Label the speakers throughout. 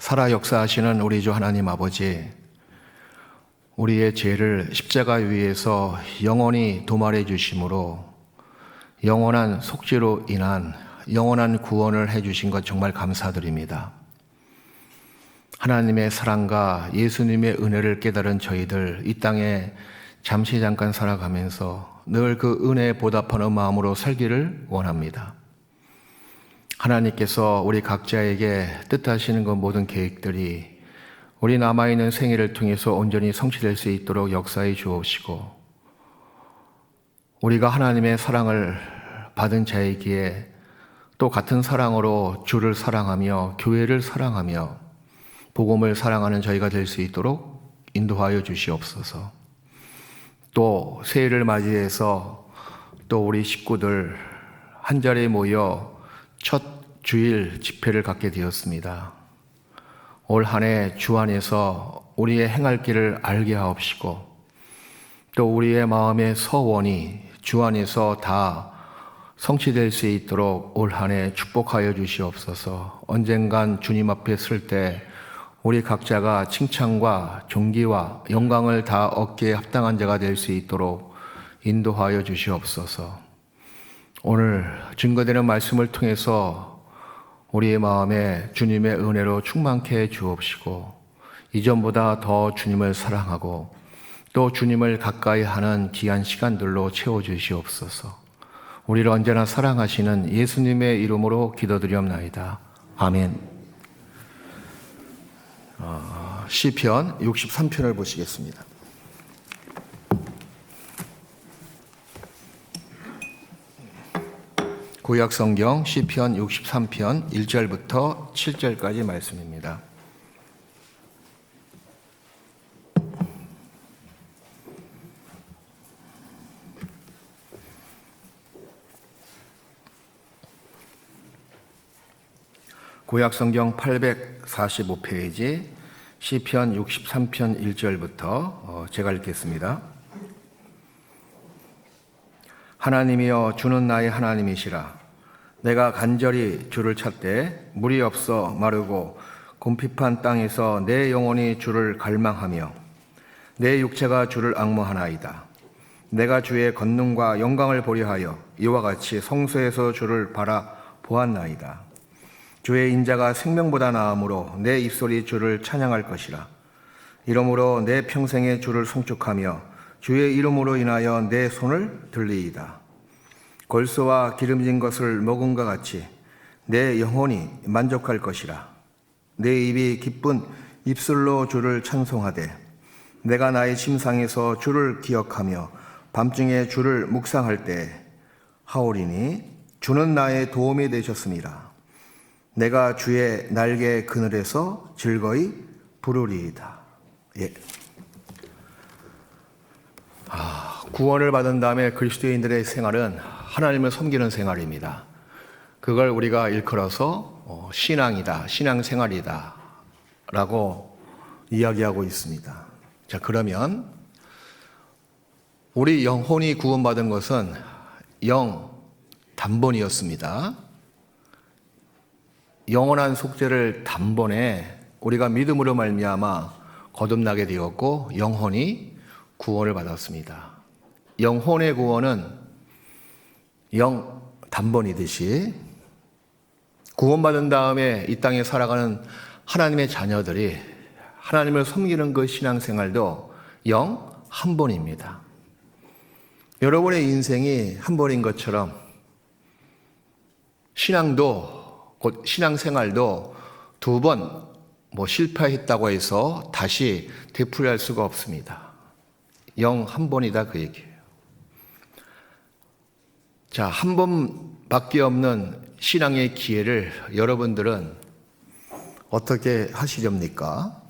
Speaker 1: 살아 역사하시는 우리 주 하나님 아버지, 우리의 죄를 십자가 위에서 영원히 도말해 주심으로 영원한 속죄로 인한 영원한 구원을 해 주신 것 정말 감사드립니다. 하나님의 사랑과 예수님의 은혜를 깨달은 저희들 이 땅에 잠시 잠깐 살아가면서 늘 그 은혜에 보답하는 마음으로 살기를 원합니다. 하나님께서 우리 각자에게 뜻하시는 그 모든 계획들이 우리 남아있는 생애를 통해서 온전히 성취될 수 있도록 역사해 주옵시고, 우리가 하나님의 사랑을 받은 자이기에 또 같은 사랑으로 주를 사랑하며 교회를 사랑하며 복음을 사랑하는 저희가 될 수 있도록 인도하여 주시옵소서. 또 새해를 맞이해서 또 우리 식구들 한자리에 모여 첫 주일 집회를 갖게 되었습니다. 올 한 해 주 안에서 우리의 행할 길을 알게 하옵시고, 또 우리의 마음의 서원이 주 안에서 다 성취될 수 있도록 올 한 해 축복하여 주시옵소서. 언젠간 주님 앞에 설 때 우리 각자가 칭찬과 존귀와 영광을 다 얻기에 합당한 자가 될 수 있도록 인도하여 주시옵소서. 오늘 증거되는 말씀을 통해서 우리의 마음에 주님의 은혜로 충만케 해 주옵시고, 이전보다 더 주님을 사랑하고 또 주님을 가까이 하는 귀한 시간들로 채워 주시옵소서. 우리를 언제나 사랑하시는 예수님의 이름으로 기도드리옵나이다. 아멘. 시편 63편을 보시겠습니다. 구약성경 시편 63편 1절부터 7절까지 말씀입니다. 구약성경 845페이지 시편 63편 1절부터 제가 읽겠습니다. 하나님이여, 주는 나의 하나님이시라. 내가 간절히 주를 찾되 물이 없어 마르고 곰핍한 땅에서 내 영혼이 주를 갈망하며 내 육체가 주를 앙모하나이다. 내가 주의 권능과 영광을 보려 하여 이와 같이 성소에서 주를 바라보았나이다. 주의 인자가 생명보다 나으므로 내 입술이 주를 찬양할 것이라. 이러므로 내 평생에 주를 송축하며 주의 이름으로 인하여 내 손을 들리이다. 골수와 기름진 것을 먹음과 같이 내 영혼이 만족할 것이라. 내 입이 기쁜 입술로 주를 찬송하되 내가 나의 침상에서 주를 기억하며 밤중에 주를 묵상할 때 하오리니 주는 나의 도움이 되셨습니다. 내가 주의 날개 그늘에서 즐거이 부르리이다. 예. 구원을 받은 다음에 그리스도인들의 생활은 하나님을 섬기는 생활입니다. 그걸 우리가 일컬어서 신앙이다, 신앙생활이다 라고 이야기하고 있습니다. 자, 그러면 우리 영혼이 구원받은 것은 단번이었습니다. 영원한 속죄를 단번에 우리가 믿음으로 말미암아 거듭나게 되었고 영혼이 구원을 받았습니다. 영혼의 구원은 단번이듯이 구원받은 다음에 이 땅에 살아가는 하나님의 자녀들이 하나님을 섬기는 그 신앙생활도 한 번입니다. 여러분의 인생이 한 번인 것처럼 신앙도 곧 신앙생활도 두 번 실패했다고 해서 다시 되풀이할 수가 없습니다. 한 번이다 그 얘기예요. 자, 한 번밖에 없는 신앙의 기회를 여러분들은 어떻게 하시렵니까?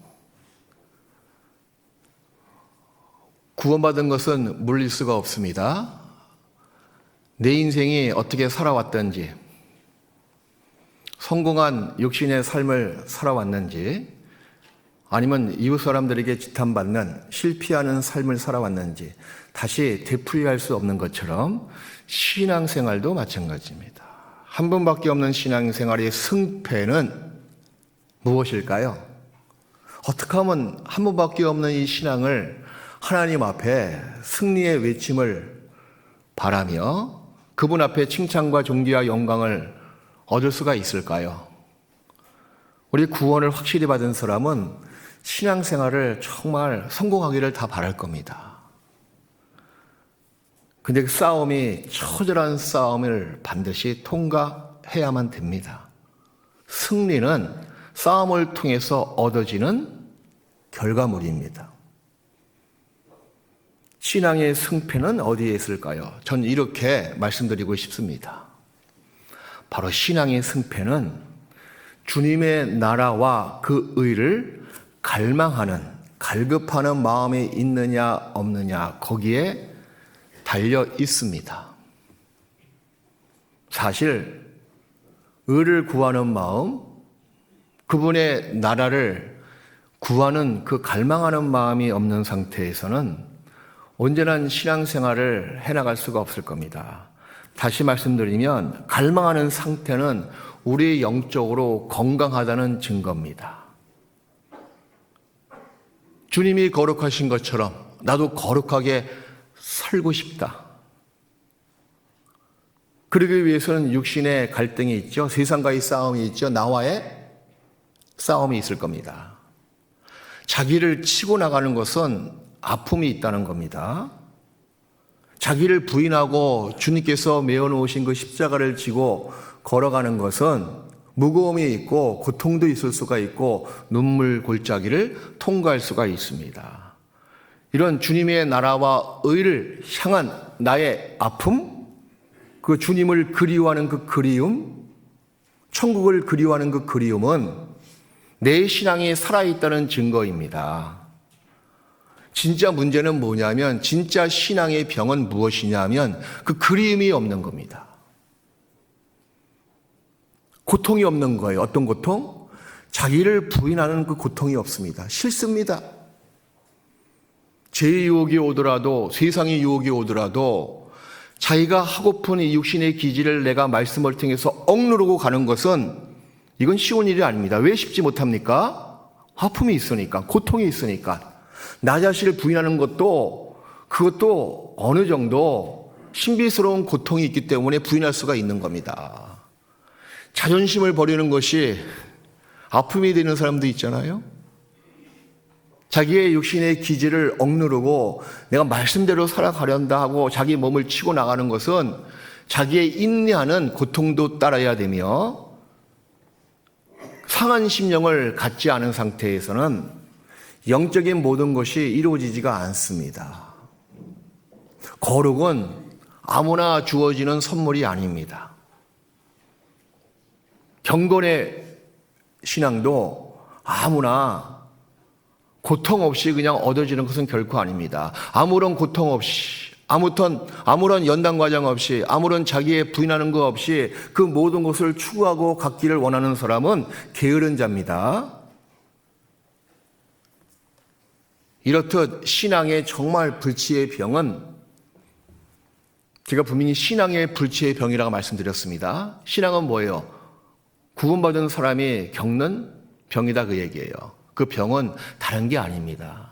Speaker 1: 구원받은 것은 물릴 수가 없습니다. 내 인생이 어떻게 살아왔던지, 성공한 육신의 삶을 살아왔는지, 아니면 이웃 사람들에게 지탄받는 실패하는 삶을 살아왔는지 다시 되풀이할 수 없는 것처럼 신앙생활도 마찬가지입니다. 한 번밖에 없는 신앙생활의 승패는 무엇일까요? 어떻게 하면 한 번밖에 없는 이 신앙을 하나님 앞에 승리의 외침을 바라며 그분 앞에 칭찬과 존귀와 영광을 얻을 수가 있을까요? 우리 구원을 확실히 받은 사람은 신앙생활을 정말 성공하기를 다 바랄 겁니다. 근데 그 싸움이 처절한 싸움을 반드시 통과해야만 됩니다. 승리는 싸움을 통해서 얻어지는 결과물입니다. 신앙의 승패는 어디에 있을까요? 전 이렇게 말씀드리고 싶습니다. 바로 신앙의 승패는 주님의 나라와 그 의를 갈망하는, 갈급하는 마음이 있느냐 없느냐 거기에 달려 있습니다. 사실 의를 구하는 마음, 그분의 나라를 구하는 그 갈망하는 마음이 없는 상태에서는 온전한 신앙생활을 해나갈 수가 없을 겁니다. 다시 말씀드리면 갈망하는 상태는 우리 영적으로 건강하다는 증거입니다. 주님이 거룩하신 것처럼 나도 거룩하게 살고 싶다. 그러기 위해서는 육신의 갈등이 있죠. 세상과의 싸움이 있죠. 나와의 싸움이 있을 겁니다. 자기를 치고 나가는 것은 아픔이 있다는 겁니다. 자기를 부인하고 주님께서 메어놓으신 그 십자가를 지고 걸어가는 것은 무거움이 있고 고통도 있을 수가 있고 눈물 골짜기를 통과할 수가 있습니다. 이런 주님의 나라와 의를 향한 나의 아픔, 그 주님을 그리워하는 그 그리움, 천국을 그리워하는 그 그리움은 내 신앙이 살아있다는 증거입니다. 진짜 문제는 뭐냐면, 진짜 신앙의 병은 무엇이냐면 그 그리움이 없는 겁니다. 고통이 없는 거예요. 어떤 고통? 자기를 부인하는 그 고통이 없습니다. 싫습니다. 제 유혹이 오더라도, 세상의 유혹이 오더라도 자기가 하고픈 이 육신의 기질을 내가 말씀을 통해서 억누르고 가는 것은 이건 쉬운 일이 아닙니다. 왜 쉽지 못합니까? 아픔이 있으니까, 고통이 있으니까. 나 자신을 부인하는 그것도 어느 정도 신비스러운 고통이 있기 때문에 부인할 수가 있는 겁니다. 자존심을 버리는 것이 아픔이 되는 사람도 있잖아요. 자기의 육신의 기질을 억누르고 내가 말씀대로 살아가련다 하고 자기 몸을 치고 나가는 것은 자기의 인내하는 고통도 따라야 되며, 상한 심령을 갖지 않은 상태에서는 영적인 모든 것이 이루어지지가 않습니다. 거룩은 아무나 주어지는 선물이 아닙니다. 경건의 신앙도 아무나 고통 없이 그냥 얻어지는 것은 결코 아닙니다. 아무런 고통 없이, 아무런 연단 과정 없이, 아무런 자기의 부인하는 것 없이 그 모든 것을 추구하고 갖기를 원하는 사람은 게으른 자입니다. 이렇듯 신앙의 정말 불치의 병은, 제가 분명히 신앙의 불치의 병이라고 말씀드렸습니다. 신앙은 뭐예요? 구원받은 사람이 겪는 병이다, 그 얘기예요. 그 병은 다른 게 아닙니다.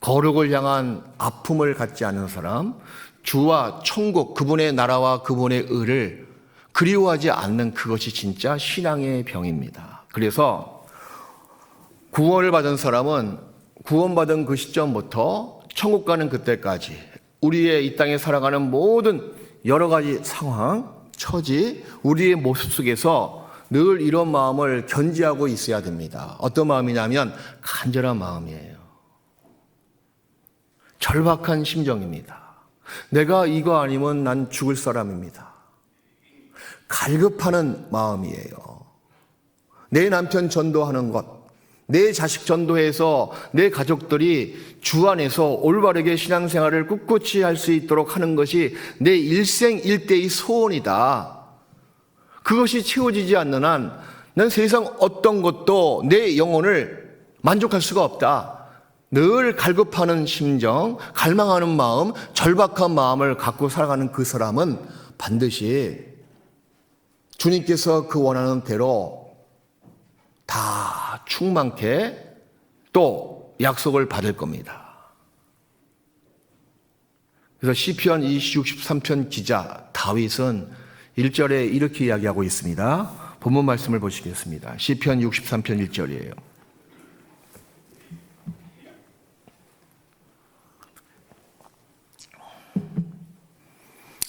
Speaker 1: 거룩을 향한 아픔을 갖지 않은 사람, 주와 천국, 그분의 나라와 그분의 의를 그리워하지 않는 그것이 진짜 신앙의 병입니다. 그래서 구원을 받은 사람은 구원받은 그 시점부터 천국 가는 그때까지 우리의 이 땅에 살아가는 모든 여러 가지 상황, 처지, 우리의 모습 속에서 늘 이런 마음을 견지하고 있어야 됩니다. 어떤 마음이냐면 간절한 마음이에요. 절박한 심정입니다. 내가 이거 아니면 난 죽을 사람입니다. 갈급하는 마음이에요. 내 남편 전도하는 것, 내 자식 전도해서 내 가족들이 주 안에서 올바르게 신앙생활을 꿋꿋이 할 수 있도록 하는 것이 내 일생일대의 소원이다. 그것이 채워지지 않는 한 난 세상 어떤 것도 내 영혼을 만족할 수가 없다. 늘 갈급하는 심정, 갈망하는 마음, 절박한 마음을 갖고 살아가는 그 사람은 반드시 주님께서 그 원하는 대로 다 충만케 또 약속을 받을 겁니다. 그래서 시편 63편 기자 다윗은 1절에 이렇게 이야기하고 있습니다. 본문 말씀을 보시겠습니다. 시편 63편 1절이에요.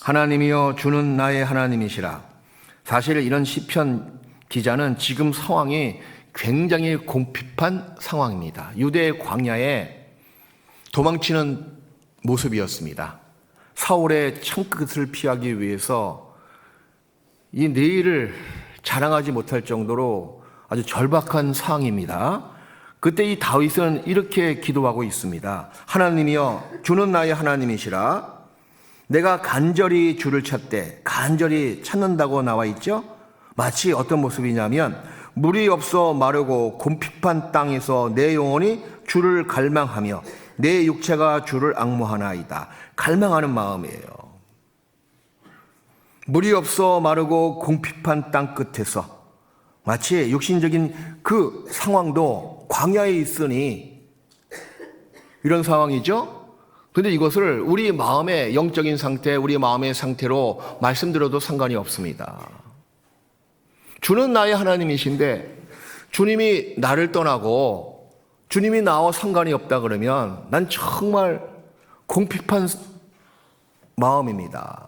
Speaker 1: 하나님이여 주는 나의 하나님이시라. 사실 이런 시편 기자는 지금 상황이 굉장히 공핍한 상황입니다. 유대의 광야에 도망치는 모습이었습니다. 사울의 창끝을 피하기 위해서 이 내일을 자랑하지 못할 정도로 아주 절박한 상황입니다. 그때 이 다윗은 이렇게 기도하고 있습니다. 하나님이여 주는 나의 하나님이시라. 내가 간절히 주를 찾되, 간절히 찾는다고 나와 있죠. 마치 어떤 모습이냐면 물이 없어 마르고 곰핍한 땅에서 내 영혼이 주를 갈망하며 내 육체가 주를 앙모하나이다. 갈망하는 마음이에요. 물이 없어 마르고 곰핍한 땅 끝에서 마치 육신적인 그 상황도 광야에 있으니 이런 상황이죠. 그런데 이것을 우리 마음의 영적인 상태, 우리 마음의 상태로 말씀드려도 상관이 없습니다. 주는 나의 하나님이신데 주님이 나를 떠나고 주님이 나와 상관이 없다 그러면 난 정말 공핍한 마음입니다.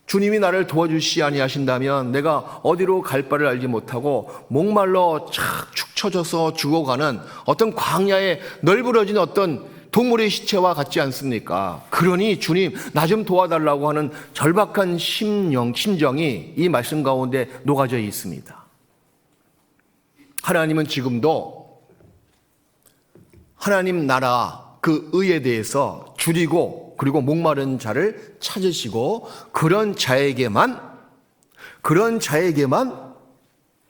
Speaker 1: 주님이 나를 도와주시지 아니하신다면 내가 어디로 갈 바를 알지 못하고 목말라 축 처져서 죽어가는 어떤 광야에 널브러진 어떤 동물의 시체와 같지 않습니까? 그러니 주님 나 좀 도와달라고 하는 절박한 심정이 이 말씀 가운데 녹아져 있습니다. 하나님은 지금도 하나님 나라 그 의에 대해서 줄이고 그리고 목마른 자를 찾으시고 그런 자에게만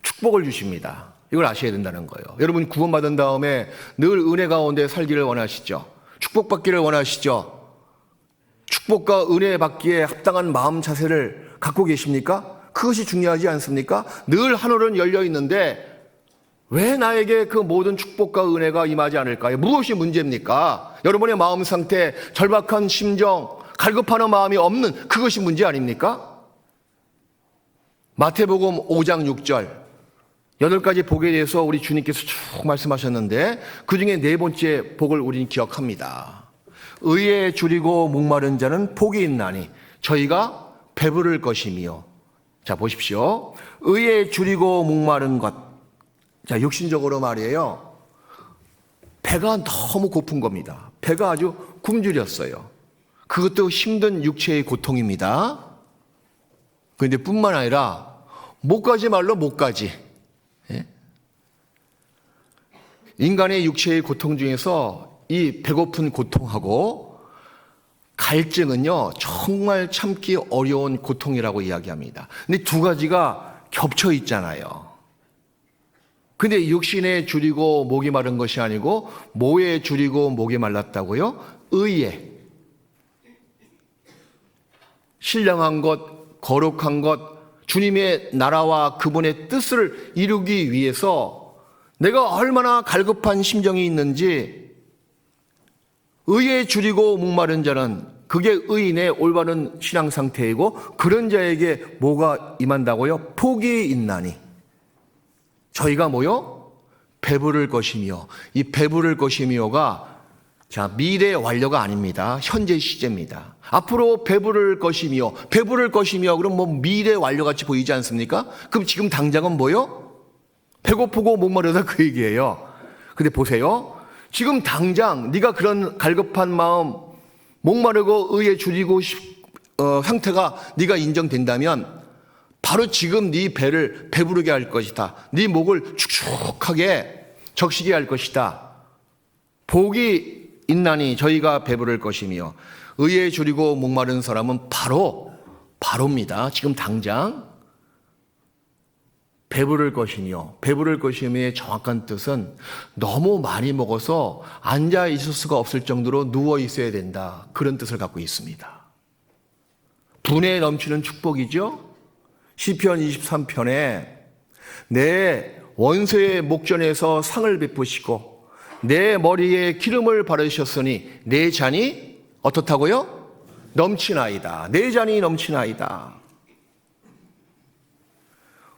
Speaker 1: 축복을 주십니다. 이걸 아셔야 된다는 거예요. 여러분 구원받은 다음에 늘 은혜 가운데 살기를 원하시죠? 축복받기를 원하시죠? 축복과 은혜 받기에 합당한 마음 자세를 갖고 계십니까? 그것이 중요하지 않습니까? 늘 하늘은 열려 있는데 왜 나에게 그 모든 축복과 은혜가 임하지 않을까요? 무엇이 문제입니까? 여러분의 마음 상태, 절박한 심정, 갈급하는 마음이 없는 그것이 문제 아닙니까? 마태복음 5장 6절 8가지 복에 대해서 우리 주님께서 쭉 말씀하셨는데 그중에 4번째 복을 우리는 기억합니다. 의에 줄이고 목마른 자는 복이 있나니 저희가 배부를 것이며. 자 보십시오. 의에 줄이고 목마른 것. 자 육신적으로 말이에요. 배가 너무 고픈 겁니다. 배가 아주 굶주렸어요. 그것도 힘든 육체의 고통입니다. 그런데 뿐만 아니라 목까지 말로 목까지. 인간의 육체의 고통 중에서 이 배고픈 고통하고 갈증은요 정말 참기 어려운 고통이라고 이야기합니다. 근데 두 가지가 겹쳐 있잖아요. 근데 육신에 줄이고 목이 마른 것이 아니고 모에 줄이고 목이 말랐다고요? 의에 신령한 것, 거룩한 것, 주님의 나라와 그분의 뜻을 이루기 위해서 내가 얼마나 갈급한 심정이 있는지 의에 줄이고 목마른 자는 그게 의인의 올바른 신앙 상태이고 그런 자에게 뭐가 임한다고요? 복이 있나니 저희가 뭐요? 배부를 것이며 이 배부를 것이며가 자 미래 완료가 아닙니다. 현재 시제입니다. 앞으로 배부를 것이며 그럼 뭐 미래 완료같이 보이지 않습니까? 그럼 지금 당장은 뭐요? 배고프고 목마르다 그 얘기예요. 근데 보세요. 지금 당장 네가 그런 갈급한 마음, 목마르고 의에 줄이고 상태가 네가 인정된다면 바로 지금 네 배를 배부르게 할 것이다. 네 목을 축축하게 적시게 할 것이다. 복이 있나니 저희가 배부를 것이며 의에 줄이고 목마른 사람은 바로입니다. 지금 당장 배부를 것이며의 정확한 뜻은 너무 많이 먹어서 앉아 있을 수가 없을 정도로 누워 있어야 된다. 그런 뜻을 갖고 있습니다. 분에 넘치는 축복이죠. 시편 23편에 내 원수의 목전에서 상을 베푸시고 내 머리에 기름을 바르셨으니 내 잔이 어떻다고요? 넘치나이다. 내 잔이 넘치나이다.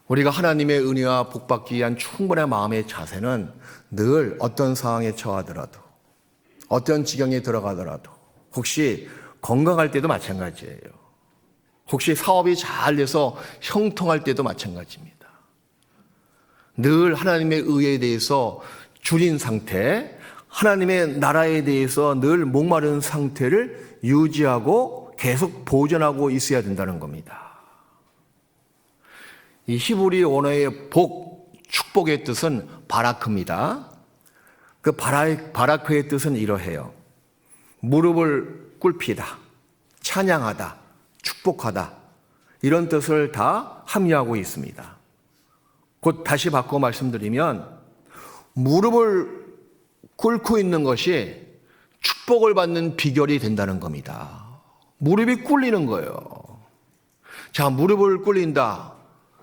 Speaker 1: 우리가 하나님의 은혜와 복받기 위한 충분한 마음의 자세는 늘 어떤 상황에 처하더라도, 어떤 지경에 들어가더라도, 혹시 건강할 때도 마찬가지예요. 혹시 사업이 잘 돼서 형통할 때도 마찬가지입니다. 늘 하나님의 의에 대해서 줄인 상태, 하나님의 나라에 대해서 늘 목마른 상태를 유지하고 계속 보존하고 있어야 된다는 겁니다. 이 히브리 언어의 복, 축복의 뜻은 바라크입니다. 그 바라크의 뜻은 이러해요. 무릎을 꿇히다, 찬양하다, 축복하다, 이런 뜻을 다 함유하고 있습니다. 곧 다시 바꿔 말씀드리면 무릎을 꿇고 있는 것이 축복을 받는 비결이 된다는 겁니다. 무릎이 꿇리는 거예요. 자, 무릎을 꿇린다.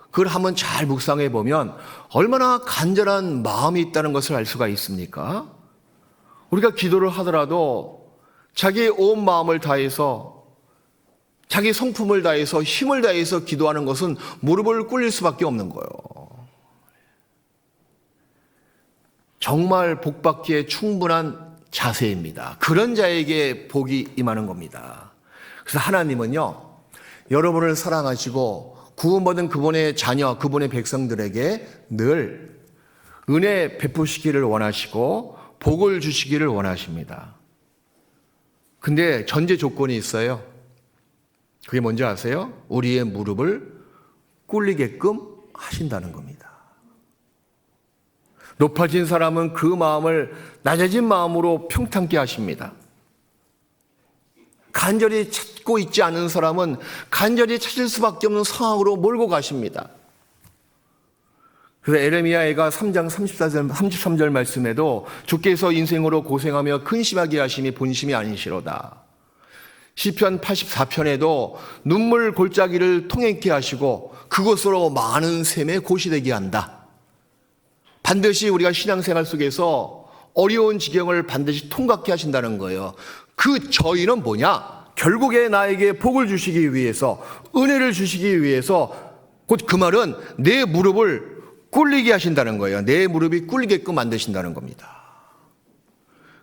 Speaker 1: 그걸 한번 잘 묵상해 보면 얼마나 간절한 마음이 있다는 것을 알 수가 있습니까? 우리가 기도를 하더라도 자기의 온 마음을 다해서, 자기 성품을 다해서, 힘을 다해서 기도하는 것은 무릎을 꿇릴 수밖에 없는 거예요. 정말 복받기에 충분한 자세입니다. 그런 자에게 복이 임하는 겁니다. 그래서 하나님은요, 여러분을 사랑하시고 구원받은 그분의 자녀, 그분의 백성들에게 늘 은혜 베푸시기를 원하시고 복을 주시기를 원하십니다. 근데 전제 조건이 있어요. 그게 뭔지 아세요? 우리의 무릎을 꿇리게끔 하신다는 겁니다. 높아진 사람은 그 마음을 낮아진 마음으로 평탄케 하십니다. 간절히 찾고 있지 않은 사람은 간절히 찾을 수밖에 없는 상황으로 몰고 가십니다. 그래서 에레미야가 3장 33절 말씀에도 주께서 인생으로 고생하며 근심하게 하심이 본심이 아니시로다. 시편 84편에도 눈물 골짜기를 통행케 하시고 그곳으로 많은 샘에 곳이 되게 한다. 반드시 우리가 신앙생활 속에서 어려운 지경을 반드시 통과케 하신다는 거예요. 그 저희는 뭐냐? 결국에 나에게 복을 주시기 위해서, 은혜를 주시기 위해서, 곧 그 말은 내 무릎을 꿇리게 하신다는 거예요. 내 무릎이 꿇리게끔 만드신다는 겁니다.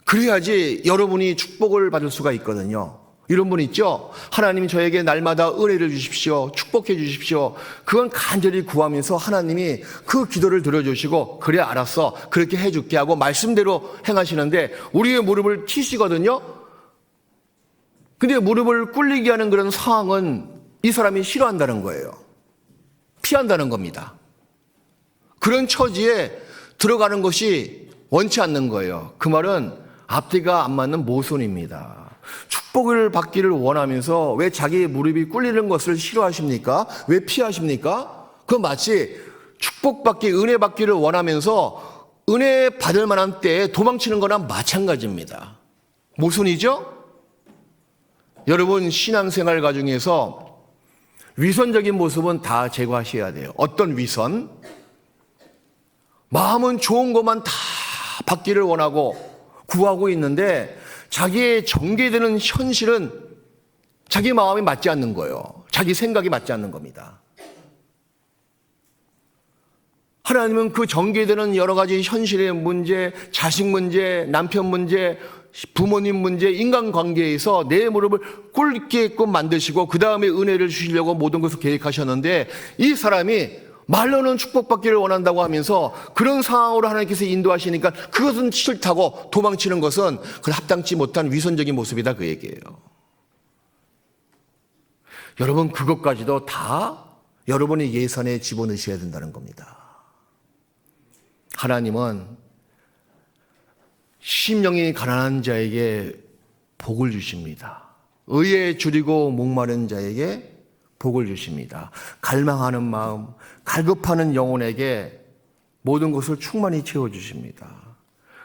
Speaker 1: 그래야지 여러분이 축복을 받을 수가 있거든요. 이런 분 있죠? 하나님 저에게 날마다 은혜를 주십시오. 축복해 주십시오. 그건 간절히 구하면서 하나님이 그 기도를 들어주시고 그래 알았어. 그렇게 해줄게 하고 말씀대로 행하시는데 우리의 무릎을 치시거든요. 근데 무릎을 꿇리게 하는 그런 상황은 이 사람이 싫어한다는 거예요. 피한다는 겁니다. 그런 처지에 들어가는 것이 원치 않는 거예요. 그 말은 앞뒤가 안 맞는 모순입니다. 축복을 받기를 원하면서 왜 자기의 무릎이 꿇리는 것을 싫어하십니까? 왜 피하십니까? 그건 마치 축복받기, 은혜 받기를 원하면서 은혜 받을 만한 때에 도망치는 거나 마찬가지입니다. 모순이죠? 여러분 신앙생활 과정에서 위선적인 모습은 다 제거하셔야 돼요. 어떤 위선? 마음은 좋은 것만 다 받기를 원하고 구하고 있는데 자기의 전개되는 현실은 자기 마음이 맞지 않는 거예요. 자기 생각이 맞지 않는 겁니다. 하나님은 그 전개되는 여러 가지 현실의 문제, 자식 문제, 남편 문제, 부모님 문제, 인간관계에서 내 무릎을 꿇게끔 만드시고 그 다음에 은혜를 주시려고 모든 것을 계획하셨는데 이 사람이 말로는 축복받기를 원한다고 하면서 그런 상황으로 하나님께서 인도하시니까 그것은 싫다고 도망치는 것은 그 합당치 못한 위선적인 모습이다 그 얘기예요. 여러분 그것까지도 다 여러분의 예산에 집어넣으셔야 된다는 겁니다. 하나님은 심령이 가난한 자에게 복을 주십니다. 의에 줄이고 목마른 자에게 복을 주십니다. 갈망하는 마음, 갈급하는 영혼에게 모든 것을 충만히 채워주십니다.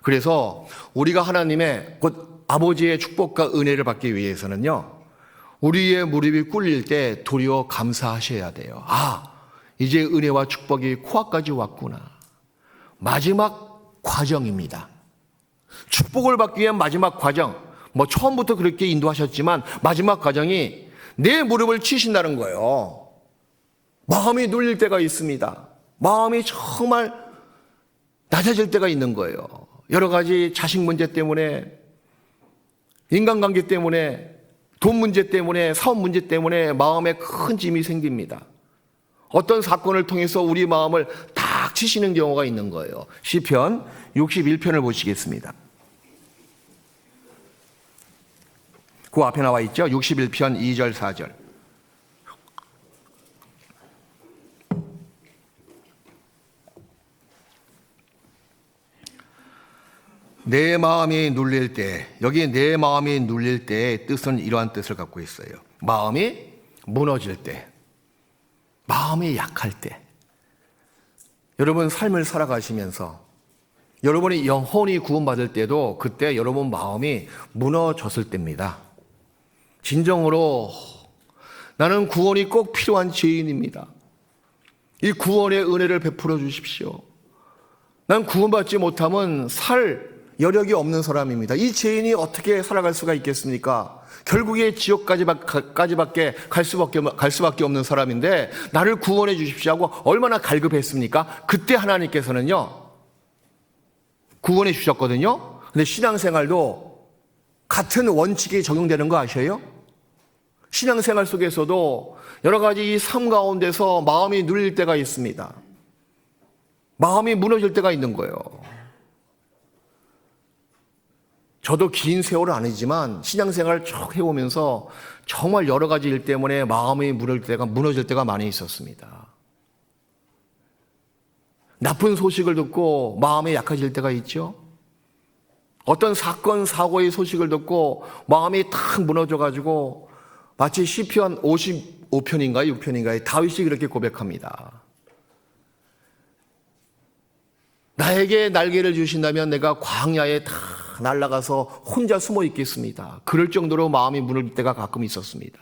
Speaker 1: 그래서 우리가 하나님의 곧 아버지의 축복과 은혜를 받기 위해서는요, 우리의 무릎이 꿇릴 때 도리어 감사하셔야 돼요. 아, 이제 은혜와 축복이 코앞까지 왔구나. 마지막 과정입니다. 축복을 받기 위한 마지막 과정, 처음부터 그렇게 인도하셨지만 마지막 과정이 내 무릎을 치신다는 거예요. 마음이 눌릴 때가 있습니다. 마음이 정말 낮아질 때가 있는 거예요. 여러 가지 자식 문제 때문에, 인간관계 때문에, 돈 문제 때문에, 사업 문제 때문에 마음에 큰 짐이 생깁니다. 어떤 사건을 통해서 우리 마음을 딱 치시는 경우가 있는 거예요. 시편 61편을 보시겠습니다. 그 앞에 나와 있죠. 61편 2절 4절. 내 마음이 눌릴 때, 여기 내 마음이 눌릴 때의 뜻은 이러한 뜻을 갖고 있어요. 마음이 무너질 때, 마음이 약할 때. 여러분 삶을 살아가시면서 여러분이 영혼이 구원받을 때도 그때 여러분 마음이 무너졌을 때입니다. 진정으로 나는 구원이 꼭 필요한 죄인입니다. 이 구원의 은혜를 베풀어 주십시오. 난 구원받지 못하면 살 여력이 없는 사람입니다. 이 죄인이 어떻게 살아갈 수가 있겠습니까? 결국에 지옥까지밖에 갈 수밖에 없는 사람인데 나를 구원해 주십시오 하고 얼마나 갈급했습니까? 그때 하나님께서는요 구원해 주셨거든요. 근데 신앙생활도 같은 원칙이 적용되는 거 아셔요? 신앙생활 속에서도 여러 가지 이 삶 가운데서 마음이 눌릴 때가 있습니다. 마음이 무너질 때가 있는 거예요. 저도 긴 세월은 아니지만 신앙생활을 쭉 해오면서 정말 여러 가지 일 때문에 마음이 무너질 때가 많이 있었습니다. 나쁜 소식을 듣고 마음이 약해질 때가 있죠. 어떤 사건, 사고의 소식을 듣고 마음이 탁 무너져가지고 마치 시편 55편인가요? 6편인가요? 다윗이 그렇게 고백합니다. 나에게 날개를 주신다면 내가 광야에 다 날아가서 혼자 숨어 있겠습니다. 그럴 정도로 마음이 무너질 때가 가끔 있었습니다.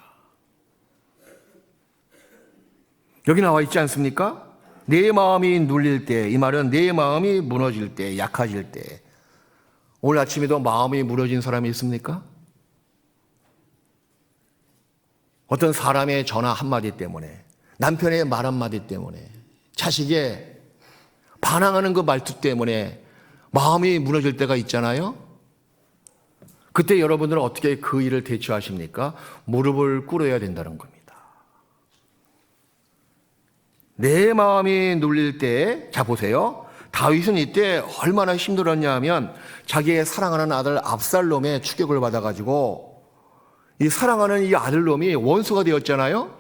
Speaker 1: 여기 나와 있지 않습니까? 내 마음이 눌릴 때, 이 말은 내 마음이 무너질 때, 약해질 때. 오늘 아침에도 마음이 무너진 사람이 있습니까? 어떤 사람의 전화 한마디 때문에, 남편의 말 한마디 때문에, 자식의 반항하는 그 말투 때문에 마음이 무너질 때가 있잖아요. 그때 여러분들은 어떻게 그 일을 대처하십니까? 무릎을 꿇어야 된다는 겁니다. 내 마음이 눌릴 때, 자 보세요. 다윗은 이때 얼마나 힘들었냐 하면 자기의 사랑하는 아들 압살롬의 추격을 받아가지고 이 사랑하는 이 아들놈이 원수가 되었잖아요.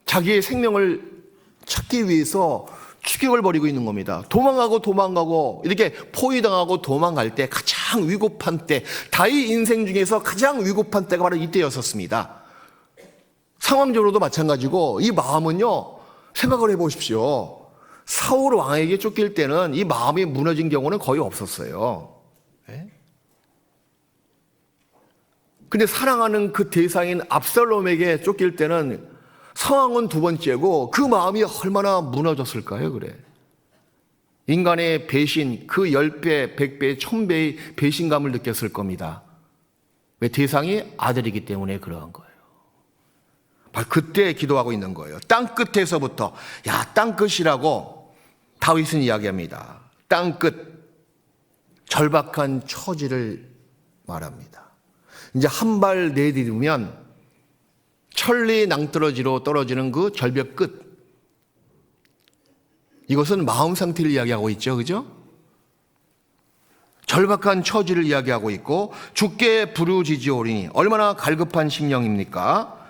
Speaker 1: 자기의 생명을 찾기 위해서 추격을 벌이고 있는 겁니다. 도망가고 이렇게 포위당하고 도망갈 때 가장 위급한 때, 다윗 인생 중에서 가장 위급한 때가 바로 이때였었습니다. 상황적으로도 마찬가지고 이 마음은요, 생각을 해보십시오. 사울 왕에게 쫓길 때는 이 마음이 무너진 경우는 거의 없었어요. 근데 사랑하는 그 대상인 압살롬에게 쫓길 때는 상황은 두 번째고 그 마음이 얼마나 무너졌을까요? 그래. 인간의 배신, 그 10배, 100배, 1000배의 배신감을 느꼈을 겁니다. 왜? 대상이 아들이기 때문에 그러한 거예요. 바로 그때 기도하고 있는 거예요. 땅끝에서부터, 땅끝이라고 다윗은 이야기합니다. 땅끝, 절박한 처지를 말합니다. 이제 한 발 내디디면 천리 낭떠러지로 떨어지는 그 절벽 끝. 이것은 마음 상태를 이야기하고 있죠. 그죠? 절박한 처지를 이야기하고 있고 주께 부르짖으오리니 얼마나 갈급한 심령입니까?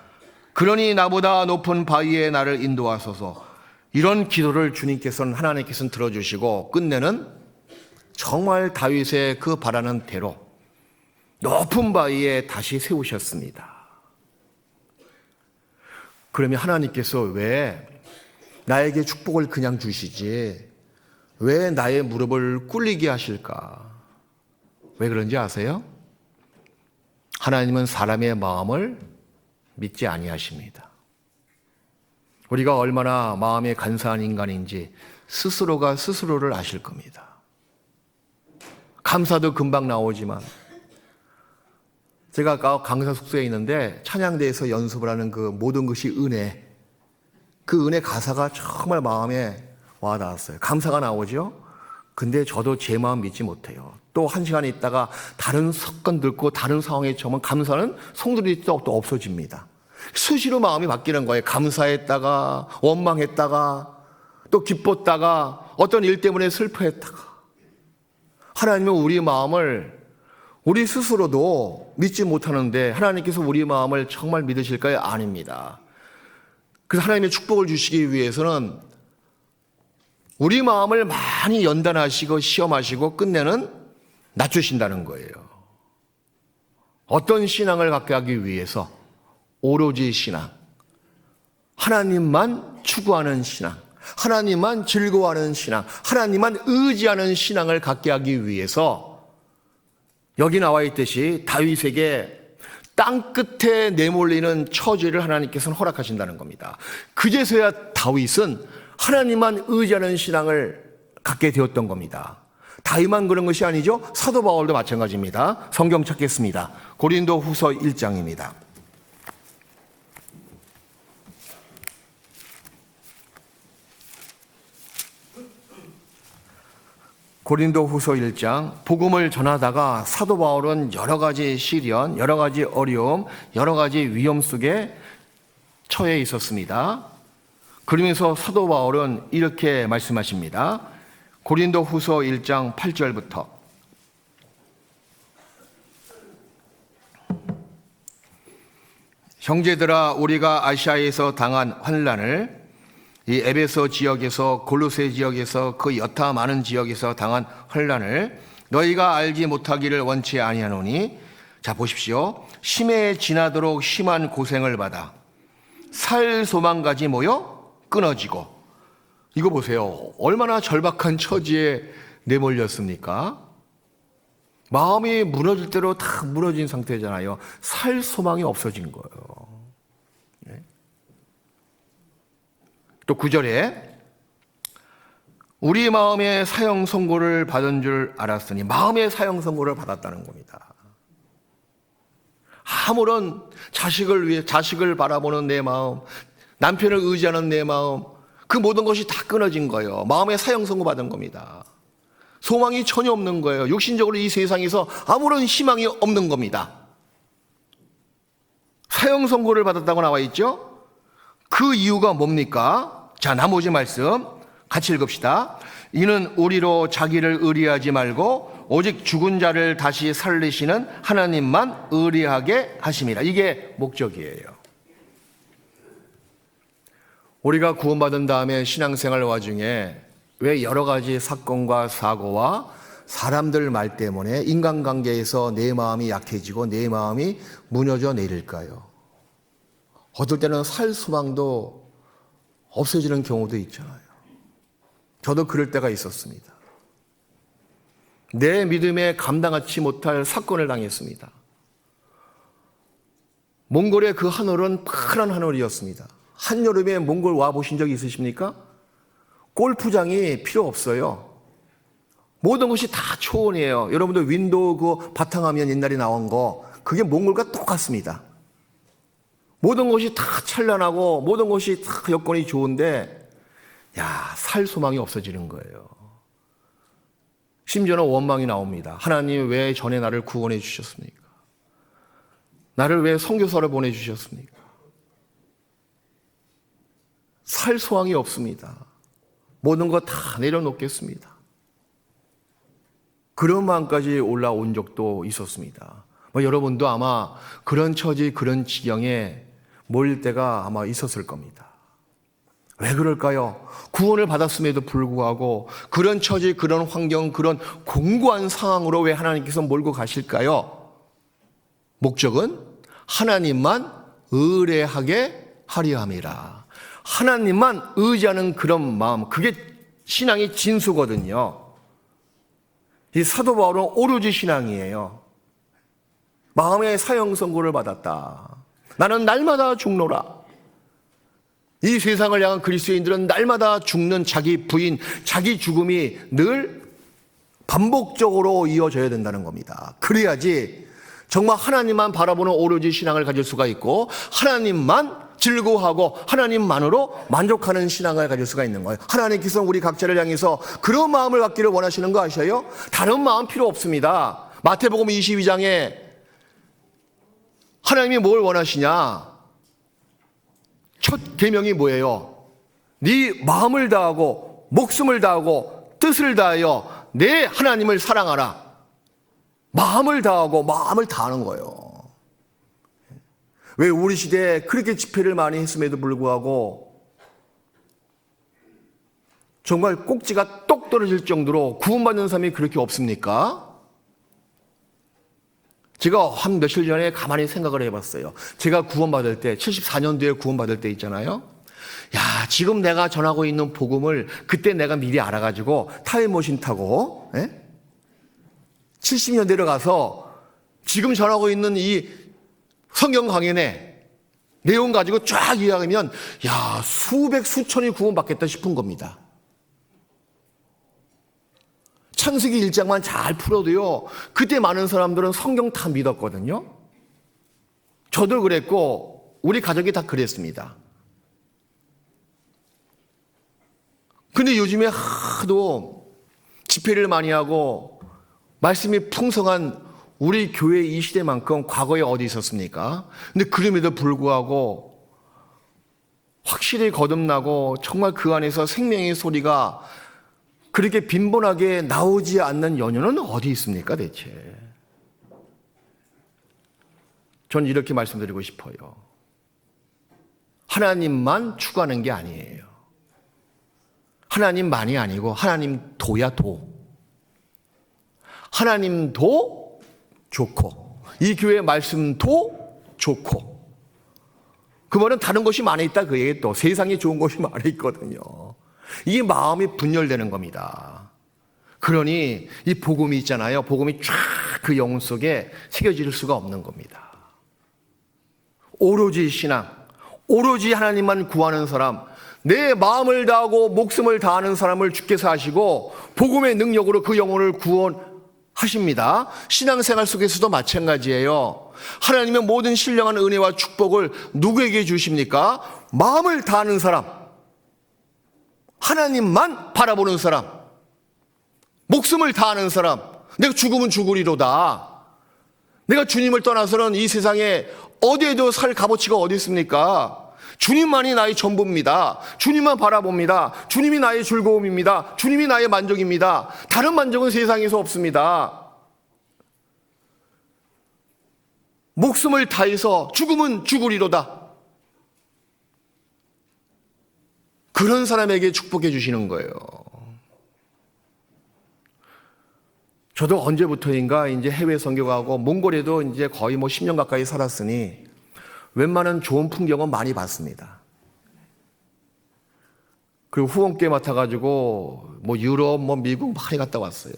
Speaker 1: 그러니 나보다 높은 바위에 나를 인도하소서. 이런 기도를 하나님께서는 들어주시고 끝내는 정말 다윗의 그 바라는 대로 높은 바위에 다시 세우셨습니다. 그러면 하나님께서 왜 나에게 축복을 그냥 주시지 왜 나의 무릎을 꿇리게 하실까? 왜 그런지 아세요? 하나님은 사람의 마음을 믿지 아니하십니다. 우리가 얼마나 마음이 간사한 인간인지 스스로가 스스로를 아실 겁니다. 감사도 금방 나오지만, 제가 아까 강사 숙소에 있는데 찬양대에서 연습을 하는 그 모든 것이 은혜, 그 은혜 가사가 정말 마음에 와닿았어요. 감사가 나오죠. 근데 저도 제 마음 믿지 못해요. 또 한 시간 있다가 다른 사건 듣고 다른 상황에 처하면 감사는 송두리 또 없어집니다. 수시로 마음이 바뀌는 거예요. 감사했다가 원망했다가 또 기뻤다가 어떤 일 때문에 슬퍼했다가. 하나님은 우리 마음을 우리 스스로도 믿지 못하는데 하나님께서 우리 마음을 정말 믿으실까요? 아닙니다. 그래서 하나님의 축복을 주시기 위해서는 우리 마음을 많이 연단하시고 시험하시고 끝내는 낮추신다는 거예요. 어떤 신앙을 갖게 하기 위해서? 오로지 신앙, 하나님만 추구하는 신앙, 하나님만 즐거워하는 신앙, 하나님만 의지하는 신앙을 갖게 하기 위해서 여기 나와 있듯이 다윗에게 땅 끝에 내몰리는 처지를 하나님께서는 허락하신다는 겁니다. 그제서야 다윗은 하나님만 의지하는 신앙을 갖게 되었던 겁니다. 다윗만 그런 것이 아니죠. 사도 바울도 마찬가지입니다. 성경 찾겠습니다. 고린도 후서 1장입니다. 고린도 후서 1장, 복음을 전하다가 사도 바울은 여러 가지 시련, 여러 가지 어려움, 여러 가지 위험 속에 처해 있었습니다. 그러면서 사도 바울은 이렇게 말씀하십니다. 고린도 후서 1장 8절부터. 형제들아, 우리가 아시아에서 당한 환난을 이 에베소 지역에서 골로새 지역에서 그 여타 많은 지역에서 당한 환난을 너희가 알지 못하기를 원치 아니하노니, 자 보십시오. 심해에 지나도록 심한 고생을 받아 살 소망까지 모여 끊어지고. 이거 보세요. 얼마나 절박한 처지에 내몰렸습니까? 마음이 무너질 대로 다 무너진 상태잖아요. 살 소망이 없어진 거예요. 또 9절에 우리 마음의 사형 선고를 받은 줄 알았으니, 마음의 사형 선고를 받았다는 겁니다. 아무런 자식을 위해, 자식을 바라보는 내 마음, 남편을 의지하는 내 마음, 그 모든 것이 다 끊어진 거예요. 마음의 사형 선고 받은 겁니다. 소망이 전혀 없는 거예요. 육신적으로 이 세상에서 아무런 희망이 없는 겁니다. 사형 선고를 받았다고 나와 있죠? 그 이유가 뭡니까? 자, 나머지 말씀 같이 읽읍시다. 이는 우리로 자기를 의리하지 말고 오직 죽은 자를 다시 살리시는 하나님만 의리하게 하심이라. 이게 목적이에요. 우리가 구원받은 다음에 신앙생활 와중에 왜 여러 가지 사건과 사고와 사람들 말 때문에 인간관계에서 내 마음이 약해지고 내 마음이 무너져 내릴까요? 어떨 때는 살 소망도 없어지는 경우도 있잖아요. 저도 그럴 때가 있었습니다. 내 믿음에 감당하지 못할 사건을 당했습니다. 몽골의 그 하늘은 파란 하늘이었습니다. 한여름에 몽골 와보신 적 있으십니까? 골프장이 필요 없어요. 모든 것이 다 초원이에요. 여러분들 윈도우 그 바탕화면 옛날에 나온 거, 그게 몽골과 똑같습니다. 모든 것이 다 찬란하고 모든 것이 다 여건이 좋은데, 살 소망이 없어지는 거예요. 심지어는 원망이 나옵니다. 하나님 왜 전에 나를 구원해 주셨습니까? 나를 왜 선교사를 보내주셨습니까? 살 소망이 없습니다. 모든 거 다 내려놓겠습니다. 그런 마음까지 올라온 적도 있었습니다. 여러분도 아마 그런 처지, 그런 지경에 몰릴 때가 아마 있었을 겁니다. 왜 그럴까요? 구원을 받았음에도 불구하고 그런 처지, 그런 환경, 그런 공고한 상황으로 왜 하나님께서 몰고 가실까요? 목적은 하나님만 의뢰하게 하려 함이라. 하나님만 의지하는 그런 마음, 그게 신앙의 진수거든요. 이 사도 바울은 오로지 신앙이에요. 마음의 사형 선고를 받았다. 나는 날마다 죽노라. 이 세상을 향한 그리스도인들은 날마다 죽는 자기 부인, 자기 죽음이 늘 반복적으로 이어져야 된다는 겁니다. 그래야지 정말 하나님만 바라보는 오로지 신앙을 가질 수가 있고, 하나님만 즐거워하고 하나님만으로 만족하는 신앙을 가질 수가 있는 거예요. 하나님께서 우리 각자를 향해서 그런 마음을 갖기를 원하시는 거 아셔요? 다른 마음 필요 없습니다. 마태복음 22장에 하나님이 뭘 원하시냐? 첫 계명이 뭐예요? 네 마음을 다하고 목숨을 다하고 뜻을 다하여 내 하나님을 사랑하라. 마음을 다하고 마음을 다하는 거예요. 왜 우리 시대에 그렇게 집회를 많이 했음에도 불구하고 정말 꼭지가 똑 떨어질 정도로 구원받는 사람이 그렇게 없습니까? 제가 한 며칠 전에 가만히 생각을 해봤어요. 제가 구원받을 때, 74년도에 구원받을 때 있잖아요. 야, 지금 내가 전하고 있는 복음을 그때 내가 미리 알아가지고 타임머신 타고 70년대로 가서 지금 전하고 있는 이 성경 강연의 내용 가지고 쫙 이야기하면 야, 수백 수천이 구원받겠다 싶은 겁니다. 창세기 1장만 잘 풀어도요, 그때 많은 사람들은 성경 다 믿었거든요. 저도 그랬고 우리 가족이 다 그랬습니다. 근데 요즘에 하도 집회를 많이 하고 말씀이 풍성한 우리 교회 이 시대만큼 과거에 어디 있었습니까? 근데 그럼에도 불구하고 확실히 거듭나고 정말 그 안에서 생명의 소리가 그렇게 빈번하게 나오지 않는 연유는 어디 있습니까 대체? 전 이렇게 말씀드리고 싶어요. 하나님만 추구하는 게 아니에요. 하나님만이 아니고 하나님 도야 도. 하나님도 좋고 이 교회 말씀도 좋고, 그 말은 다른 것이 많이 있다 그 얘기. 또 세상에 좋은 것이 많이 있거든요. 이게 마음이 분열되는 겁니다. 그러니 이 복음이 있잖아요. 복음이 쫙 그 영혼 속에 새겨질 수가 없는 겁니다. 오로지 신앙, 오로지 하나님만 구하는 사람, 내 마음을 다하고 목숨을 다하는 사람을 주께서 하시고 복음의 능력으로 그 영혼을 구원하십니다. 신앙생활 속에서도 마찬가지예요. 하나님의 모든 신령한 은혜와 축복을 누구에게 주십니까? 마음을 다하는 사람, 하나님만 바라보는 사람, 목숨을 다하는 사람. 내가 죽으면 죽으리로다. 내가 주님을 떠나서는 이 세상에 어디에도 살 값어치가 어디 있습니까? 주님만이 나의 전부입니다. 주님만 바라봅니다. 주님이 나의 즐거움입니다. 주님이 나의 만족입니다. 다른 만족은 세상에서 없습니다. 목숨을 다해서 죽으면 죽으리로다. 그런 사람에게 축복해 주시는 거예요. 저도 언제부터인가 이제 해외 선교가고 몽골에도 이제 거의 10년 가까이 살았으니 웬만한 좋은 풍경은 많이 봤습니다. 그리고 후원께 맡아가지고 유럽, 미국 많이 갔다 왔어요.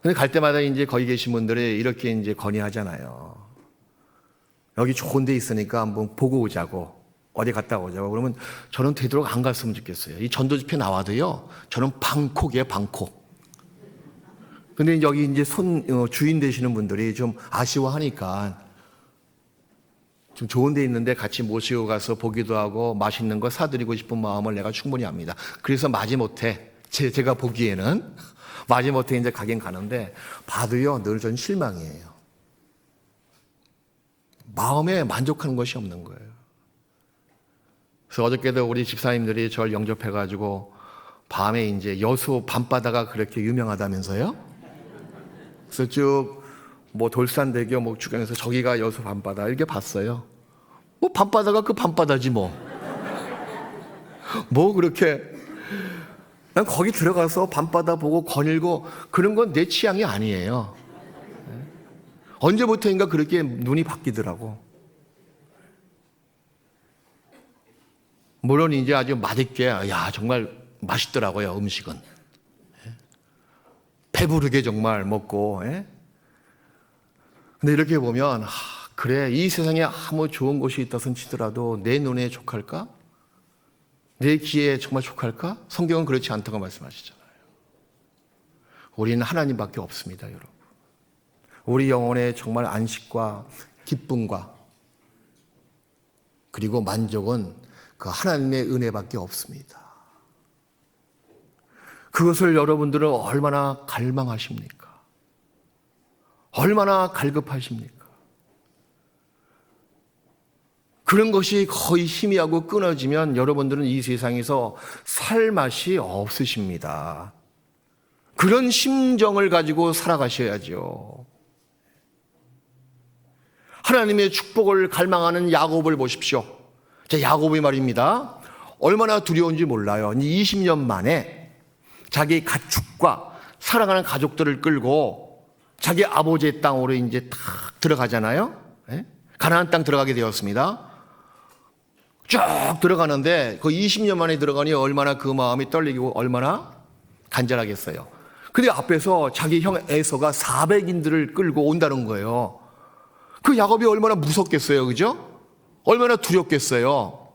Speaker 1: 근데 갈 때마다 이제 거기 계신 분들이 이렇게 이제 건의하잖아요. 여기 좋은 데 있으니까 한번 보고 오자고. 어디 갔다 오자고. 그러면 저는 되도록 안 갔으면 좋겠어요. 이 전도 집회 나와도요, 저는 방콕이에요, 방콕. 근데 여기 이제 주인 되시는 분들이 좀 아쉬워하니까 좀 좋은 데 있는데 같이 모시고 가서 보기도 하고 맛있는 거 사드리고 싶은 마음을 내가 충분히 압니다. 그래서 마지못해, 제가 보기에는 마지못해 이제 가긴 가는데 봐도요, 늘 전 실망이에요. 마음에 만족하는 것이 없는 거예요. 그래서 어저께도 우리 집사님들이 저를 영접해가지고 밤에 이제 여수 밤바다가 그렇게 유명하다면서요? 그래서 쭉 돌산대교 주변에서 저기가 여수 밤바다 이렇게 봤어요. 밤바다가 그 밤바다지 뭐 그렇게. 난 거기 들어가서 밤바다 보고 거닐고 그런 건 내 취향이 아니에요. 언제부터인가 그렇게 눈이 바뀌더라고. 물론 이제 아주 맛있게, 정말 맛있더라고요, 음식은. 배부르게 정말 먹고. 근데 이렇게 보면, 그래, 이 세상에 아무 좋은 곳이 있다선 치더라도 내 눈에 족할까? 내 기회에 정말 족할까? 성경은 그렇지 않다고 말씀하시잖아요. 우리는 하나님밖에 없습니다, 여러분. 우리 영혼의 정말 안식과 기쁨과 그리고 만족은 그 하나님의 은혜밖에 없습니다. 그것을 여러분들은 얼마나 갈망하십니까? 얼마나 갈급하십니까? 그런 것이 거의 희미하고 끊어지면 여러분들은 이 세상에서 살 맛이 없으십니다. 그런 심정을 가지고 살아가셔야죠. 하나님의 축복을 갈망하는 야곱을 보십시오. 자, 야곱이 말입니다. 얼마나 두려운지 몰라요. 20년 만에 자기 가축과 사랑하는 가족들을 끌고 자기 아버지의 땅으로 이제 탁 들어가잖아요. 가나안 땅 들어가게 되었습니다. 쭉 들어가는데 그 20년 만에 들어가니 얼마나 그 마음이 떨리고 얼마나 간절하겠어요. 근데 앞에서 자기 형 에서가 400인들을 끌고 온다는 거예요. 그 야곱이 얼마나 무섭겠어요, 그죠? 얼마나 두렵겠어요.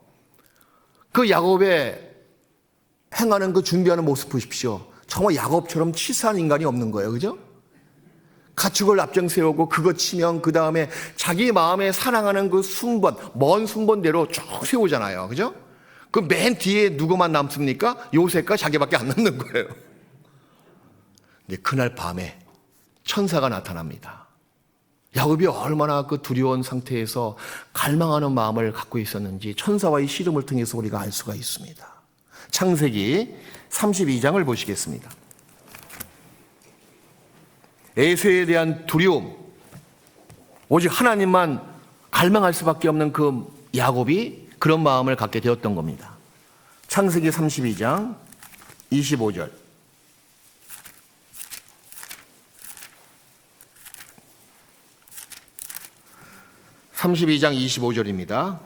Speaker 1: 그 야곱의 행하는 그 준비하는 모습 보십시오. 정말 야곱처럼 치사한 인간이 없는 거예요, 그죠? 가축을 앞장 세우고 그거 치면 그 다음에 자기 마음에 사랑하는 그 순번, 먼 순번대로 쭉 세우잖아요, 그죠? 그 맨 뒤에 누구만 남습니까? 요셉과 자기밖에 안 남는 거예요. 근데 그날 밤에 천사가 나타납니다. 야곱이 얼마나 그 두려운 상태에서 갈망하는 마음을 갖고 있었는지 천사와의 씨름을 통해서 우리가 알 수가 있습니다. 창세기 32장을 보시겠습니다. 에서에 대한 두려움, 오직 하나님만 갈망할 수밖에 없는 그 야곱이 그런 마음을 갖게 되었던 겁니다. 창세기 32장 25절. 32장 25절입니다.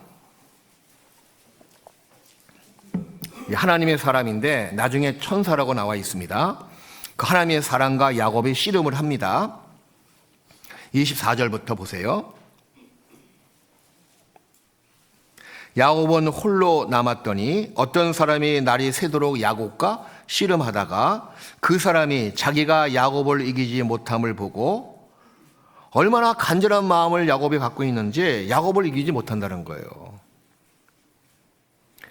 Speaker 1: 하나님의 사람인데 나중에 천사라고 나와 있습니다. 그 하나님의 사람과 야곱이 씨름을 합니다. 24절부터 보세요. 야곱은 홀로 남았더니 어떤 사람이 날이 새도록 야곱과 씨름하다가 그 사람이 자기가 야곱을 이기지 못함을 보고 얼마나 간절한 마음을 야곱이 갖고 있는지 야곱을 이기지 못한다는 거예요.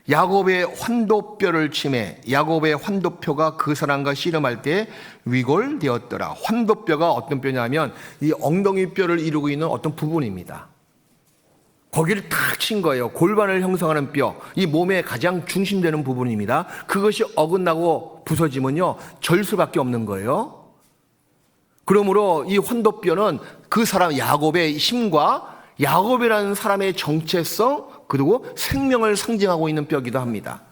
Speaker 1: 야곱의 환도뼈를 치매, 야곱의 환도뼈가 그 사람과 씨름할 때 위골되었더라. 환도뼈가 어떤 뼈냐면 이 엉덩이 뼈를 이루고 있는 어떤 부분입니다. 거기를 탁 친 거예요. 골반을 형성하는 뼈, 이 몸의 가장 중심되는 부분입니다. 그것이 어긋나고 부서지면요 절 수밖에 없는 거예요. 그러므로 이 환도뼈는 그 사람 야곱의 힘과 야곱이라는 사람의 정체성 그리고 생명을 상징하고 있는 뼈이기도 합니다.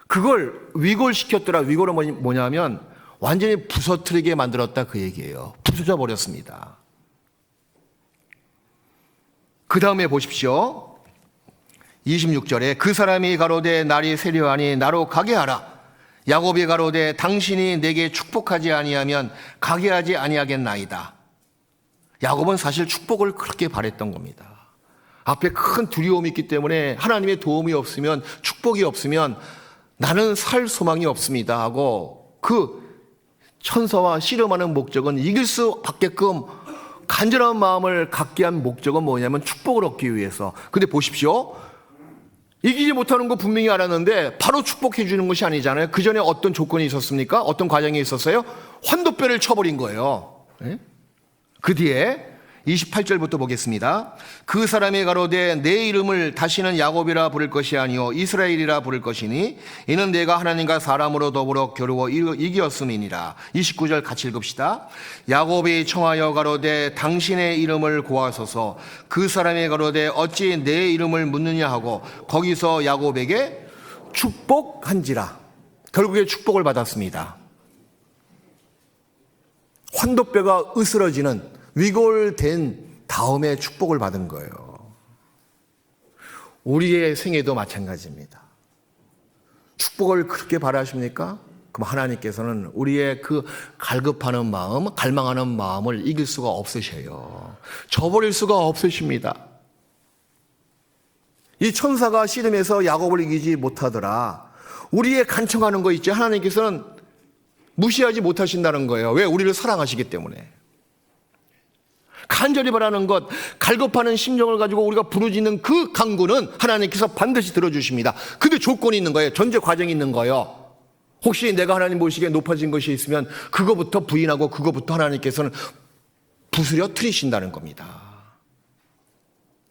Speaker 1: 그걸 위골시켰더라. 위골은 뭐냐면 완전히 부서뜨리게 만들었다 그 얘기예요. 부서져 버렸습니다. 그 다음에 보십시오. 26절에 그 사람이 가로되 날이 세려하니 나로 가게 하라. 야곱이 가로되 당신이 내게 축복하지 아니하면 가게 하지 아니하겠나이다. 야곱은 사실 축복을 그렇게 바랬던 겁니다. 앞에 큰 두려움이 있기 때문에 하나님의 도움이 없으면 축복이 없으면 나는 살 소망이 없습니다 하고 그 천사와 씨름하는 목적은 이길 수 밖게끔 간절한 마음을 갖게 한 목적은 뭐냐면 축복을 얻기 위해서. 근데 보십시오. 이기지 못하는 거 분명히 알았는데 바로 축복해 주는 것이 아니잖아요. 그 전에 어떤 조건이 있었습니까? 어떤 과정이 있었어요? 환도뼈를 쳐버린 거예요. 그 뒤에 28절부터 보겠습니다. 그 사람이 가로되 내 이름을 다시는 야곱이라 부를 것이 아니요 이스라엘이라 부를 것이니 이는 내가 하나님과 사람으로 더불어 겨루어 이기었음이니라. 29절 같이 읽읍시다. 야곱이 청하여 가로되 당신의 이름을 고하소서. 그 사람이 가로되 어찌 내 이름을 묻느냐 하고 거기서 야곱에게 축복한지라. 결국에 축복을 받았습니다. 환도뼈가 으스러지는 위골된 다음에 축복을 받은 거예요. 우리의 생애도 마찬가지입니다. 축복을 그렇게 바라십니까? 그럼 하나님께서는 우리의 그 갈급하는 마음, 갈망하는 마음을 이길 수가 없으셔요. 저버릴 수가 없으십니다. 이 천사가 씨름해서 야곱을 이기지 못하더라. 우리의 간청하는 거 있지, 하나님께서는 무시하지 못하신다는 거예요. 왜? 우리를 사랑하시기 때문에. 간절히 바라는 것, 갈급하는 심정을 가지고 우리가 부르짖는 그 간구는 하나님께서 반드시 들어주십니다. 근데 조건이 있는 거예요. 전제 과정이 있는 거예요. 혹시 내가 하나님 보시기에 높아진 것이 있으면 그거부터 부인하고 그거부터 하나님께서는 부수려 트리신다는 겁니다.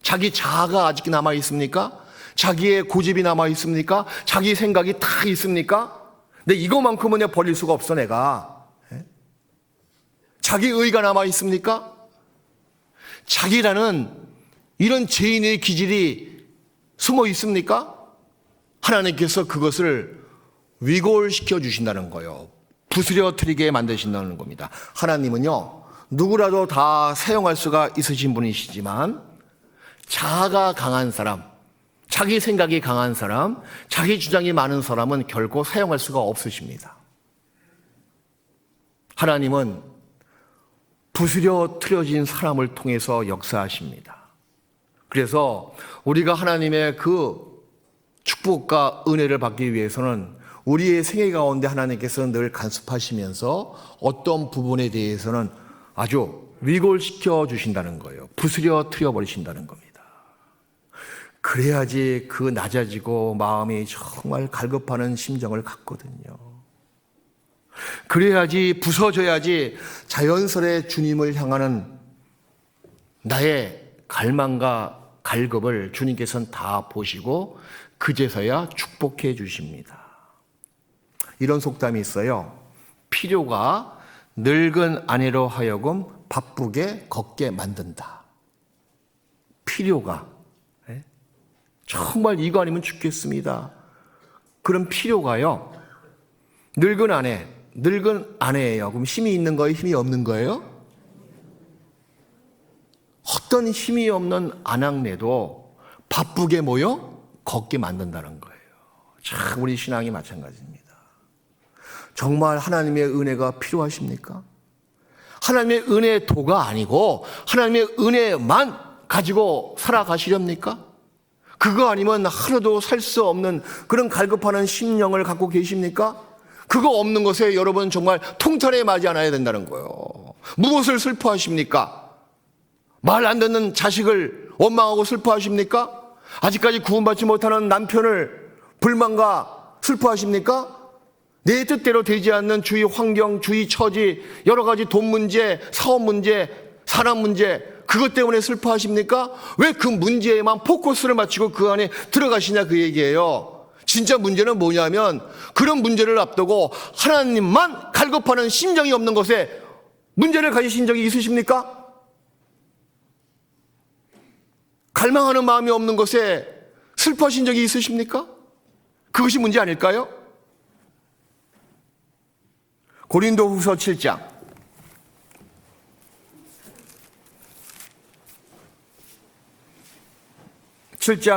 Speaker 1: 자기 자아가 아직 남아 있습니까? 자기의 고집이 남아 있습니까? 자기 생각이 다 있습니까? 근데 이거만큼은 내가 버릴 수가 없어, 내가. 자기 의가 남아 있습니까? 자기라는 이런 죄인의 기질이 숨어 있습니까? 하나님께서 그것을 위골시켜 주신다는 거예요. 부스려뜨리게 만드신다는 겁니다. 하나님은요, 누구라도 다 사용할 수가 있으신 분이시지만 자아가 강한 사람, 자기 생각이 강한 사람, 자기 주장이 많은 사람은 결코 사용할 수가 없으십니다. 하나님은 부스려뜨려진 사람을 통해서 역사하십니다. 그래서 우리가 하나님의 그 축복과 은혜를 받기 위해서는 우리의 생애 가운데 하나님께서는 늘 간섭하시면서 어떤 부분에 대해서는 아주 위골시켜 주신다는 거예요. 부스려뜨려 버리신다는 겁니다. 그래야지 그 낮아지고 마음이 정말 갈급하는 심정을 갖거든요. 그래야지 부서져야지 자연스레 주님을 향하는 나의 갈망과 갈급을 주님께서는 다 보시고 그제서야 축복해 주십니다. 이런 속담이 있어요. 필요가 늙은 아내로 하여금 바쁘게 걷게 만든다. 필요가 정말 이거 아니면 죽겠습니다. 그럼 필요가요, 늙은 아내예요. 그럼 힘이 있는 거예요? 힘이 없는 거예요? 어떤 힘이 없는 아낙네도 바쁘게 모여 걷게 만든다는 거예요. 참 우리 신앙이 마찬가지입니다. 정말 하나님의 은혜가 필요하십니까? 하나님의 은혜의 도가 아니고 하나님의 은혜만 가지고 살아가시렵니까? 그거 아니면 하루도 살 수 없는 그런 갈급하는 심령을 갖고 계십니까? 그거 없는 것에 여러분 정말 통찰에 맞지 않아야 된다는 거예요. 무엇을 슬퍼하십니까? 말 안 듣는 자식을 원망하고 슬퍼하십니까? 아직까지 구원받지 못하는 남편을 불만과 슬퍼하십니까? 내 뜻대로 되지 않는 주위 환경, 주위 처지, 여러 가지 돈 문제, 사업 문제, 사람 문제, 그것 때문에 슬퍼하십니까? 왜 그 문제에만 포커스를 맞추고 그 안에 들어가시냐, 그 얘기예요. 진짜 문제는 뭐냐면 그런 문제를 앞두고 하나님만 갈급하는 심정이 없는 것에 문제를 가지신 적이 있으십니까? 갈망하는 마음이 없는 것에 슬퍼하신 적이 있으십니까? 그것이 문제 아닐까요? 고린도후서 7장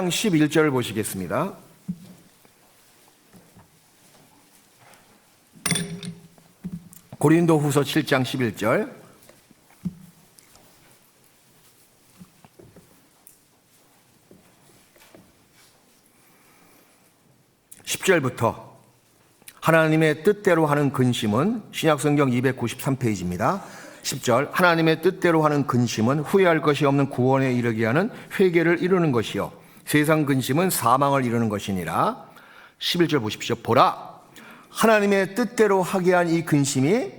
Speaker 1: 11절을 보시겠습니다. 고린도후서 7장 11절. (10절부터) 하나님의 뜻대로 하는 근심은, 신약성경 293페이지입니다. 10절. 하나님의 뜻대로 하는 근심은 후회할 것이 없는 구원에 이르게 하는 회개를 이루는 것이요, 세상 근심은 사망을 이루는 것이니라. 11절 보십시오. 보라, 하나님의 뜻대로 하게 한 이 근심이,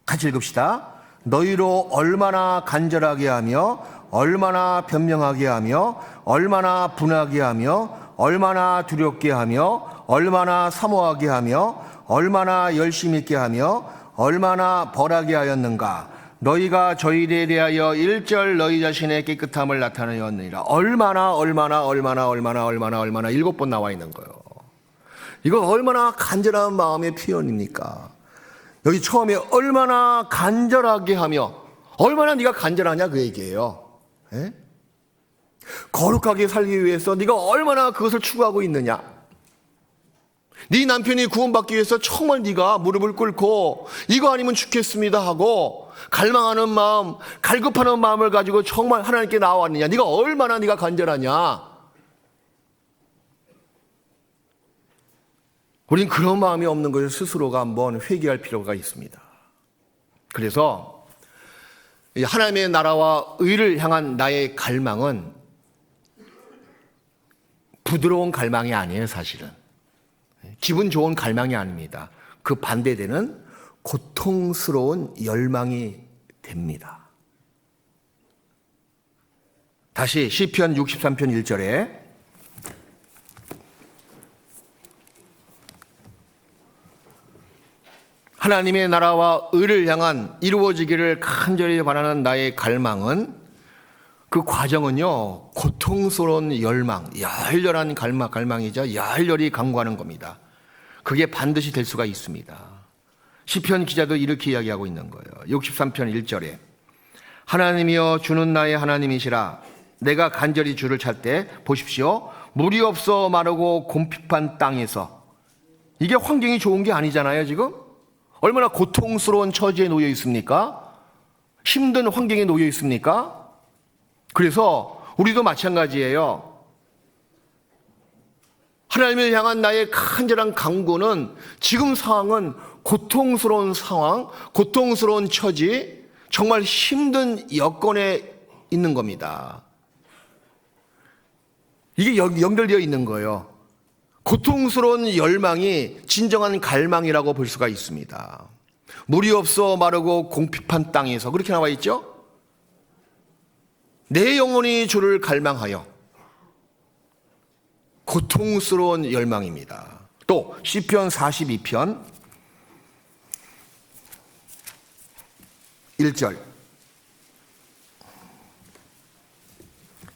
Speaker 1: 같이 읽읍시다. 너희로 얼마나 간절하게 하며 얼마나 변명하게 하며 얼마나 분하게 하며 얼마나 두렵게 하며 얼마나 사모하게 하며 얼마나 열심 있게 하며 얼마나 벌하게 하였는가. 너희가 저희에 대하여 일절 너희 자신의 깨끗함을 나타내었느니라. 얼마나 7번 나와 있는 거예요. 이거 얼마나 간절한 마음의 표현입니까? 여기 처음에 얼마나 간절하게 하며, 얼마나 네가 간절하냐 그 얘기예요. 에? 거룩하게 살기 위해서 네가 얼마나 그것을 추구하고 있느냐. 네 남편이 구원받기 위해서 정말 네가 무릎을 꿇고 이거 아니면 죽겠습니다 하고 갈망하는 마음, 갈급하는 마음을 가지고 정말 하나님께 나왔느냐. 네가 얼마나 네가 간절하냐. 우린 그런 마음이 없는 것을 스스로가 한번 회개할 필요가 있습니다. 그래서 하나님의 나라와 의를 향한 나의 갈망은 부드러운 갈망이 아니에요, 사실은. 기분 좋은 갈망이 아닙니다. 그 반대되는 고통스러운 열망이 됩니다. 다시 시편 63편 1절에 하나님의 나라와 의를 향한 이루어지기를 간절히 바라는 나의 갈망은, 그 과정은요, 고통스러운 열망, 열렬한 갈망이자 열렬히 간구하는 겁니다. 그게 반드시 될 수가 있습니다. 시편 기자도 이렇게 이야기하고 있는 거예요. 63편 1절에 하나님이여 주는 나의 하나님이시라. 내가 간절히 주를 찾을 때 보십시오. 물이 없어 마르고 곰핍한 땅에서. 이게 환경이 좋은 게 아니잖아요, 지금. 얼마나 고통스러운 처지에 놓여 있습니까? 힘든 환경에 놓여 있습니까? 그래서 우리도 마찬가지예요. 하나님을 향한 나의 간절한 간구는 지금 상황은 고통스러운 상황, 고통스러운 처지, 정말 힘든 여건에 있는 겁니다. 이게 연결되어 있는 거예요. 고통스러운 열망이 진정한 갈망이라고 볼 수가 있습니다. 물이 없어 마르고 공핍한 땅에서, 그렇게 나와 있죠? 내 영혼이 주를 갈망하여. 고통스러운 열망입니다. 또 시편 42편 1절,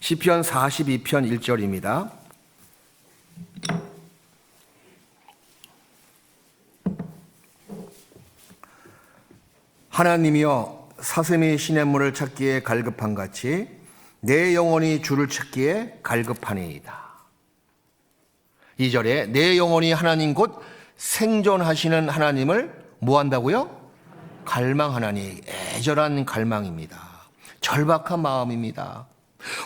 Speaker 1: 시편 42편 1절입니다. 하나님이여 사슴이 시냇물을 찾기에 갈급한 같이 내 영혼이 주를 찾기에 갈급하니이다. 2절에 내 영혼이 하나님 곧 생존하시는 하나님을 뭐 한다고요? 갈망하나니. 애절한 갈망입니다. 절박한 마음입니다.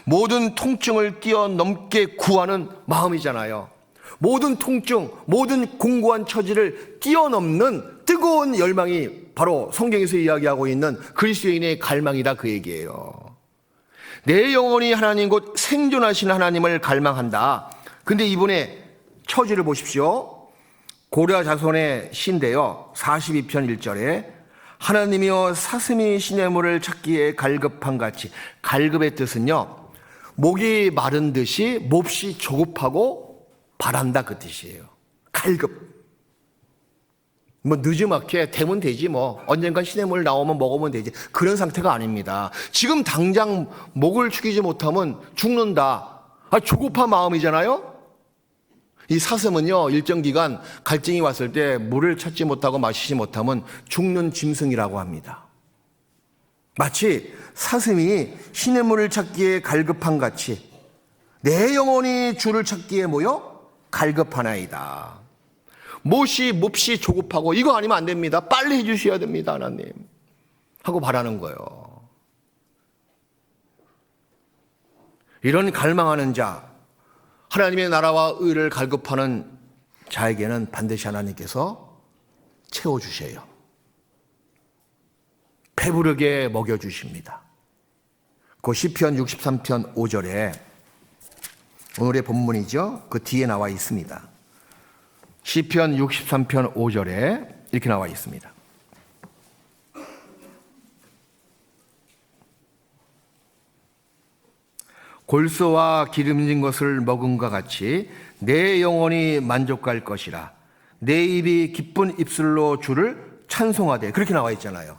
Speaker 1: 모든 통증을 뛰어넘게 구하는 마음이잖아요. 모든 통증, 모든 공고한 처지를 뛰어넘는 뜨거운 열망이 바로 성경에서 이야기하고 있는 그리스도인의 갈망이다, 그 얘기예요. 내 영혼이 하나님 곧 생존하신 하나님을 갈망한다. 근데 이번에 처지를 보십시오. 고려 자손의 시인데요, 42편 1절에 하나님이여 사슴이 시냇물을 찾기에 갈급한 같이. 갈급의 뜻은요, 목이 마른 듯이 몹시 조급하고 바란다, 그 뜻이에요. 갈급. 뭐 늦지막게 되면 되지, 뭐 언젠간 시냇물 나오면 먹으면 되지, 그런 상태가 아닙니다. 지금 당장 목을 축이지 못하면 죽는다. 조급한 마음이잖아요. 이 사슴은요, 일정 기간 갈증이 왔을 때 물을 찾지 못하고 마시지 못하면 죽는 짐승이라고 합니다. 마치 사슴이 시냇물을 찾기에 갈급한 같이 내 영혼이 주를 찾기에 뭐요? 갈급하나이다. 몹시 조급하고 이거 아니면 안 됩니다. 빨리 해주셔야 됩니다, 하나님 하고 바라는 거예요. 이런 갈망하는 자, 하나님의 나라와 의를 갈급하는 자에게는 반드시 하나님께서 채워주셔요. 배부르게 먹여주십니다. 그 시편 63편 5절에 오늘의 본문이죠, 그 뒤에 나와 있습니다. 시편 63편 5절에 이렇게 나와 있습니다. 골소와 기름진 것을 먹음과 같이 내 영혼이 만족할 것이라. 내 입이 기쁜 입술로 주를 찬송하되. 그렇게 나와 있잖아요.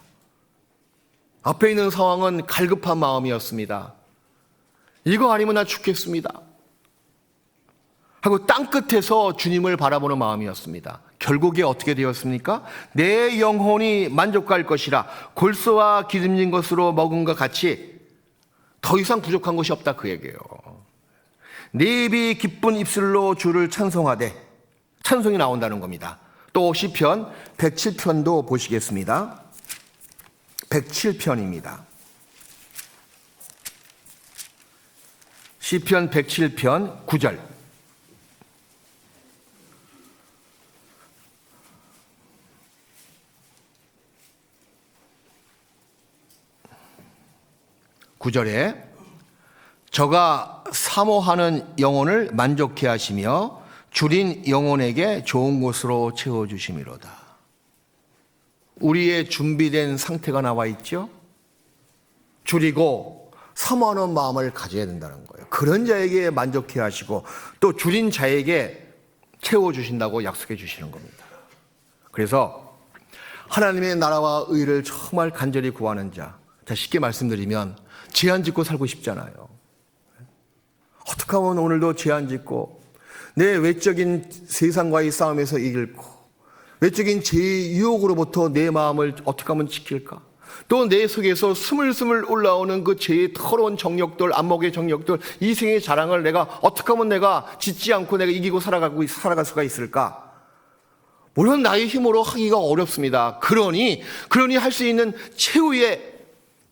Speaker 1: 앞에 있는 상황은 갈급한 마음이었습니다. 이거 아니면 나 죽겠습니다 하고 땅끝에서 주님을 바라보는 마음이었습니다. 결국에 어떻게 되었습니까? 내 영혼이 만족할 것이라. 골소와 기름진 것으로 먹음과 같이 더 이상 부족한 것이 없다, 그 얘기예요. 네 입이 기쁜 입술로 주를 찬송하되. 찬송이 나온다는 겁니다. 또 시편 107편도 보시겠습니다. 107편입니다. 시편 107편 9절. 9절에 저가 사모하는 영혼을 만족해 하시며 줄인 영혼에게 좋은 곳으로 채워주심이로다. 우리의 준비된 상태가 나와 있죠. 줄이고 사모하는 마음을 가져야 된다는 거예요. 그런 자에게 만족해 하시고 또 줄인 자에게 채워주신다고 약속해 주시는 겁니다. 그래서 하나님의 나라와 의를 정말 간절히 구하는 자, 쉽게 말씀드리면 제한 짓고 살고 싶잖아요. 어떻게 하면 오늘도 제한 짓고 내 외적인 세상과의 싸움에서 이길고 외적인 죄의 유혹으로부터 내 마음을 어떻게 하면 지킬까? 또 내 속에서 스물스물 올라오는 그 죄의 더러운 정욕들, 안목의 정욕들, 이생의 자랑을 내가 어떻게 하면 내가 짓지 않고 내가 이기고 살아갈 수가 있을까? 물론 나의 힘으로 하기가 어렵습니다. 그러니 할 수 있는 최후의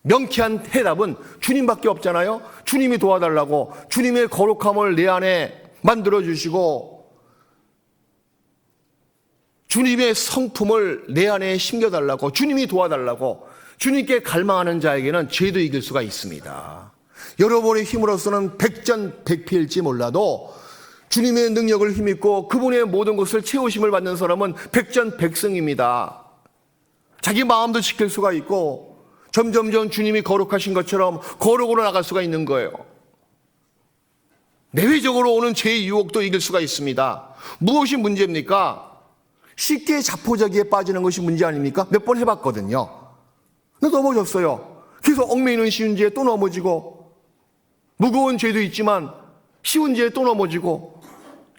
Speaker 1: 명쾌한 해답은 주님밖에 없잖아요. 주님이 도와달라고, 주님의 거룩함을 내 안에 만들어주시고 주님의 성품을 내 안에 심겨달라고, 주님이 도와달라고, 주님께 갈망하는 자에게는 죄도 이길 수가 있습니다. 여러분의 힘으로서는 백전백패일지 몰라도 주님의 능력을 힘입고 그분의 모든 것을 채우심을 받는 사람은 백전백승입니다. 자기 마음도 지킬 수가 있고 점점점 주님이 거룩하신 것처럼 거룩으로 나갈 수가 있는 거예요. 내외적으로 오는 죄의 유혹도 이길 수가 있습니다. 무엇이 문제입니까? 쉽게 자포자기에 빠지는 것이 문제 아닙니까? 몇 번 해봤거든요. 근데 넘어졌어요. 계속 얽매이는 쉬운 죄에 또 넘어지고, 무거운 죄도 있지만 쉬운 죄에 또 넘어지고,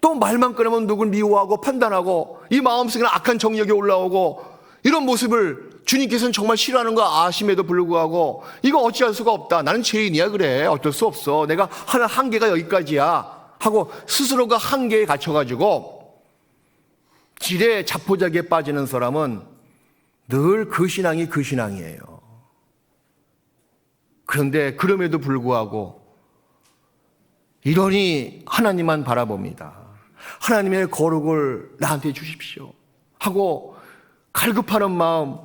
Speaker 1: 또 말만 꺼내면 누굴 미워하고 판단하고 이 마음속에는 악한 정력이 올라오고, 이런 모습을 주님께서는 정말 싫어하는 거 아심에도 불구하고 이거 어찌할 수가 없다. 나는 죄인이야. 그래. 어쩔 수 없어. 내가 하는 한계가 여기까지야 하고 스스로가 한계에 갇혀가지고 지레 자포자기에 빠지는 사람은 늘 그 신앙이 그 신앙이에요. 그런데 그럼에도 불구하고 이러니 하나님만 바라봅니다. 하나님의 거룩을 나한테 주십시오 하고 갈급하는 마음,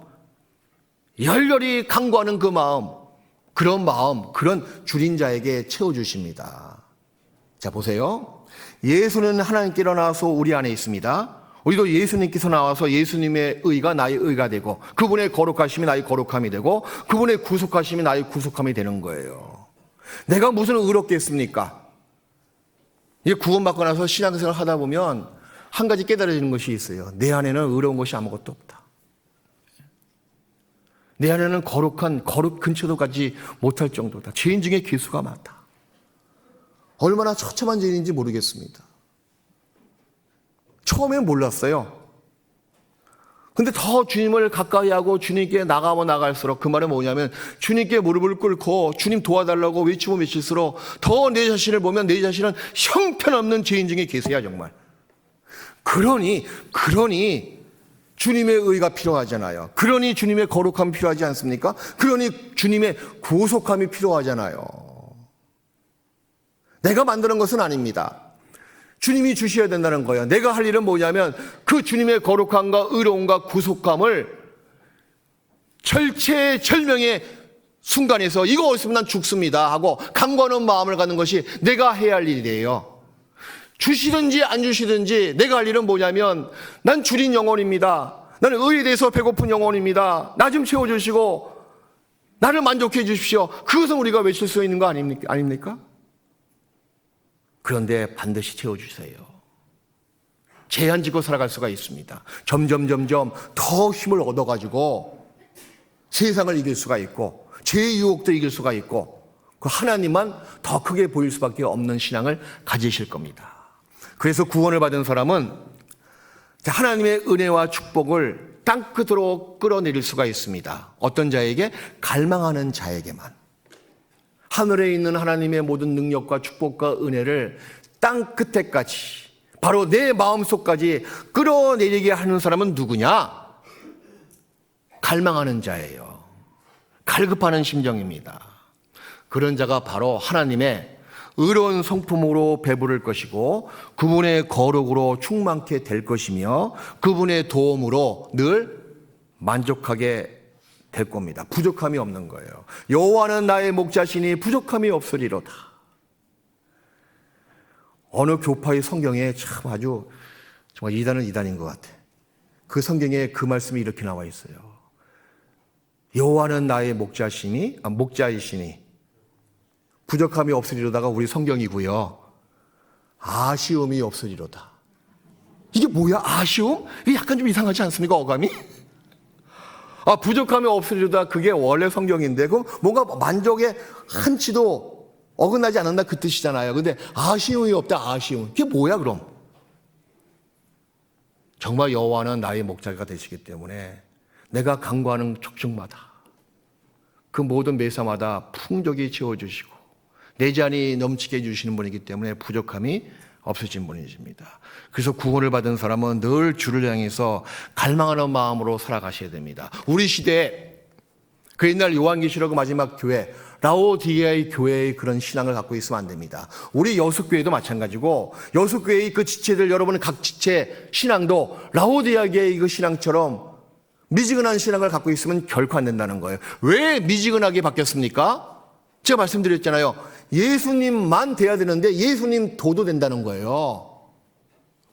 Speaker 1: 열렬히 간구하는 그 마음, 그런 줄인 자에게 채워주십니다. 자, 보세요. 예수는 하나님께로 나와서 우리 안에 있습니다. 우리도 예수님께서 나와서 예수님의 의가 나의 의가 되고 그분의 거룩하심이 나의 거룩함이 되고 그분의 구속하심이 나의 구속함이 되는 거예요. 내가 무슨 의롭겠습니까? 이게 구원받고 나서 신앙생활을 하다 보면 한 가지 깨달아지는 것이 있어요. 내 안에는 의로운 것이 아무것도 없다. 내 안에는 거룩 근처도 가지 못할 정도다. 죄인 중에 괴수가 많다. 얼마나 처참한 죄인인지 모르겠습니다. 처음엔 몰랐어요. 근데 더 주님을 가까이 하고 주님께 나가면 나갈수록, 그 말은 뭐냐면 주님께 무릎을 꿇고 주님 도와달라고 외치면 외칠수록 더 내 자신을 보면 내 자신은 형편없는 죄인 중에 계세요. 정말. 그러니 주님의 의가 필요하잖아요. 그러니 주님의 거룩함이 필요하지 않습니까? 그러니 주님의 구속함이 필요하잖아요. 내가 만드는 것은 아닙니다. 주님이 주셔야 된다는 거예요. 내가 할 일은 뭐냐면 그 주님의 거룩함과 의로움과 구속함을 절체절명의 순간에서 이거 없으면 난 죽습니다 하고 간구하는 마음을 갖는 것이 내가 해야 할 일이에요. 주시든지 안 주시든지 내가 할 일은 뭐냐면 난 줄인 영혼입니다. 나는 의에 대해서 배고픈 영혼입니다. 나 좀 채워주시고 나를 만족해 주십시오. 그것은 우리가 외칠 수 있는 거 아닙니까? 그런데 반드시 채워주세요. 제한 짓고 살아갈 수가 있습니다. 점점 더 힘을 얻어가지고 세상을 이길 수가 있고 죄의 유혹도 이길 수가 있고 그 하나님만 더 크게 보일 수밖에 없는 신앙을 가지실 겁니다. 그래서 구원을 받은 사람은 하나님의 은혜와 축복을 땅끝으로 끌어내릴 수가 있습니다. 어떤 자에게? 갈망하는 자에게만. 하늘에 있는 하나님의 모든 능력과 축복과 은혜를 땅끝에까지, 바로 내 마음속까지 끌어내리게 하는 사람은 누구냐? 갈망하는 자예요. 갈급하는 심정입니다. 그런 자가 바로 하나님의 의로운 성품으로 배부를 것이고 그분의 거룩으로 충만케 될 것이며 그분의 도움으로 늘 만족하게 될 겁니다. 부족함이 없는 거예요. 여호와는 나의 목자시니 부족함이 없으리로다. 어느 교파의 성경에 참 아주 정말 이단은 이단인 것 같아. 그 성경에 그 말씀이 이렇게 나와 있어요. 여호와는 나의 목자이시니 부족함이 없으리로다가 우리 성경이고요. 아쉬움이 없으리로다. 이게 뭐야? 아쉬움? 이게 약간 좀 이상하지 않습니까? 어감이? 부족함이 없으리로다. 그게 원래 성경인데 그럼 뭔가 만족에 한치도 어긋나지 않는다 그 뜻이잖아요. 근데 아쉬움이 없다. 아쉬움. 이게 뭐야 그럼? 정말 여호와는 나의 목자가 되시기 때문에 내가 간구하는 촉축마다 그 모든 매사마다 풍족이 채워주시고 내 잔이 넘치게 해주시는 분이기 때문에 부족함이 없으신 분이십니다. 그래서 구원을 받은 사람은 늘 주를 향해서 갈망하는 마음으로 살아가셔야 됩니다. 우리 시대에 그 옛날 요한계시록 마지막 교회 라오디게아의 교회의 그런 신앙을 갖고 있으면 안 됩니다. 우리 여수교회도 마찬가지고 여수교회의 그 지체들 여러분의 각 지체 신앙도 라오디게아의 그 신앙처럼 미지근한 신앙을 갖고 있으면 결코 안 된다는 거예요. 왜 미지근하게 바뀌었습니까? 제가 말씀드렸잖아요. 예수님만 돼야 되는데 예수님 도도 된다는 거예요.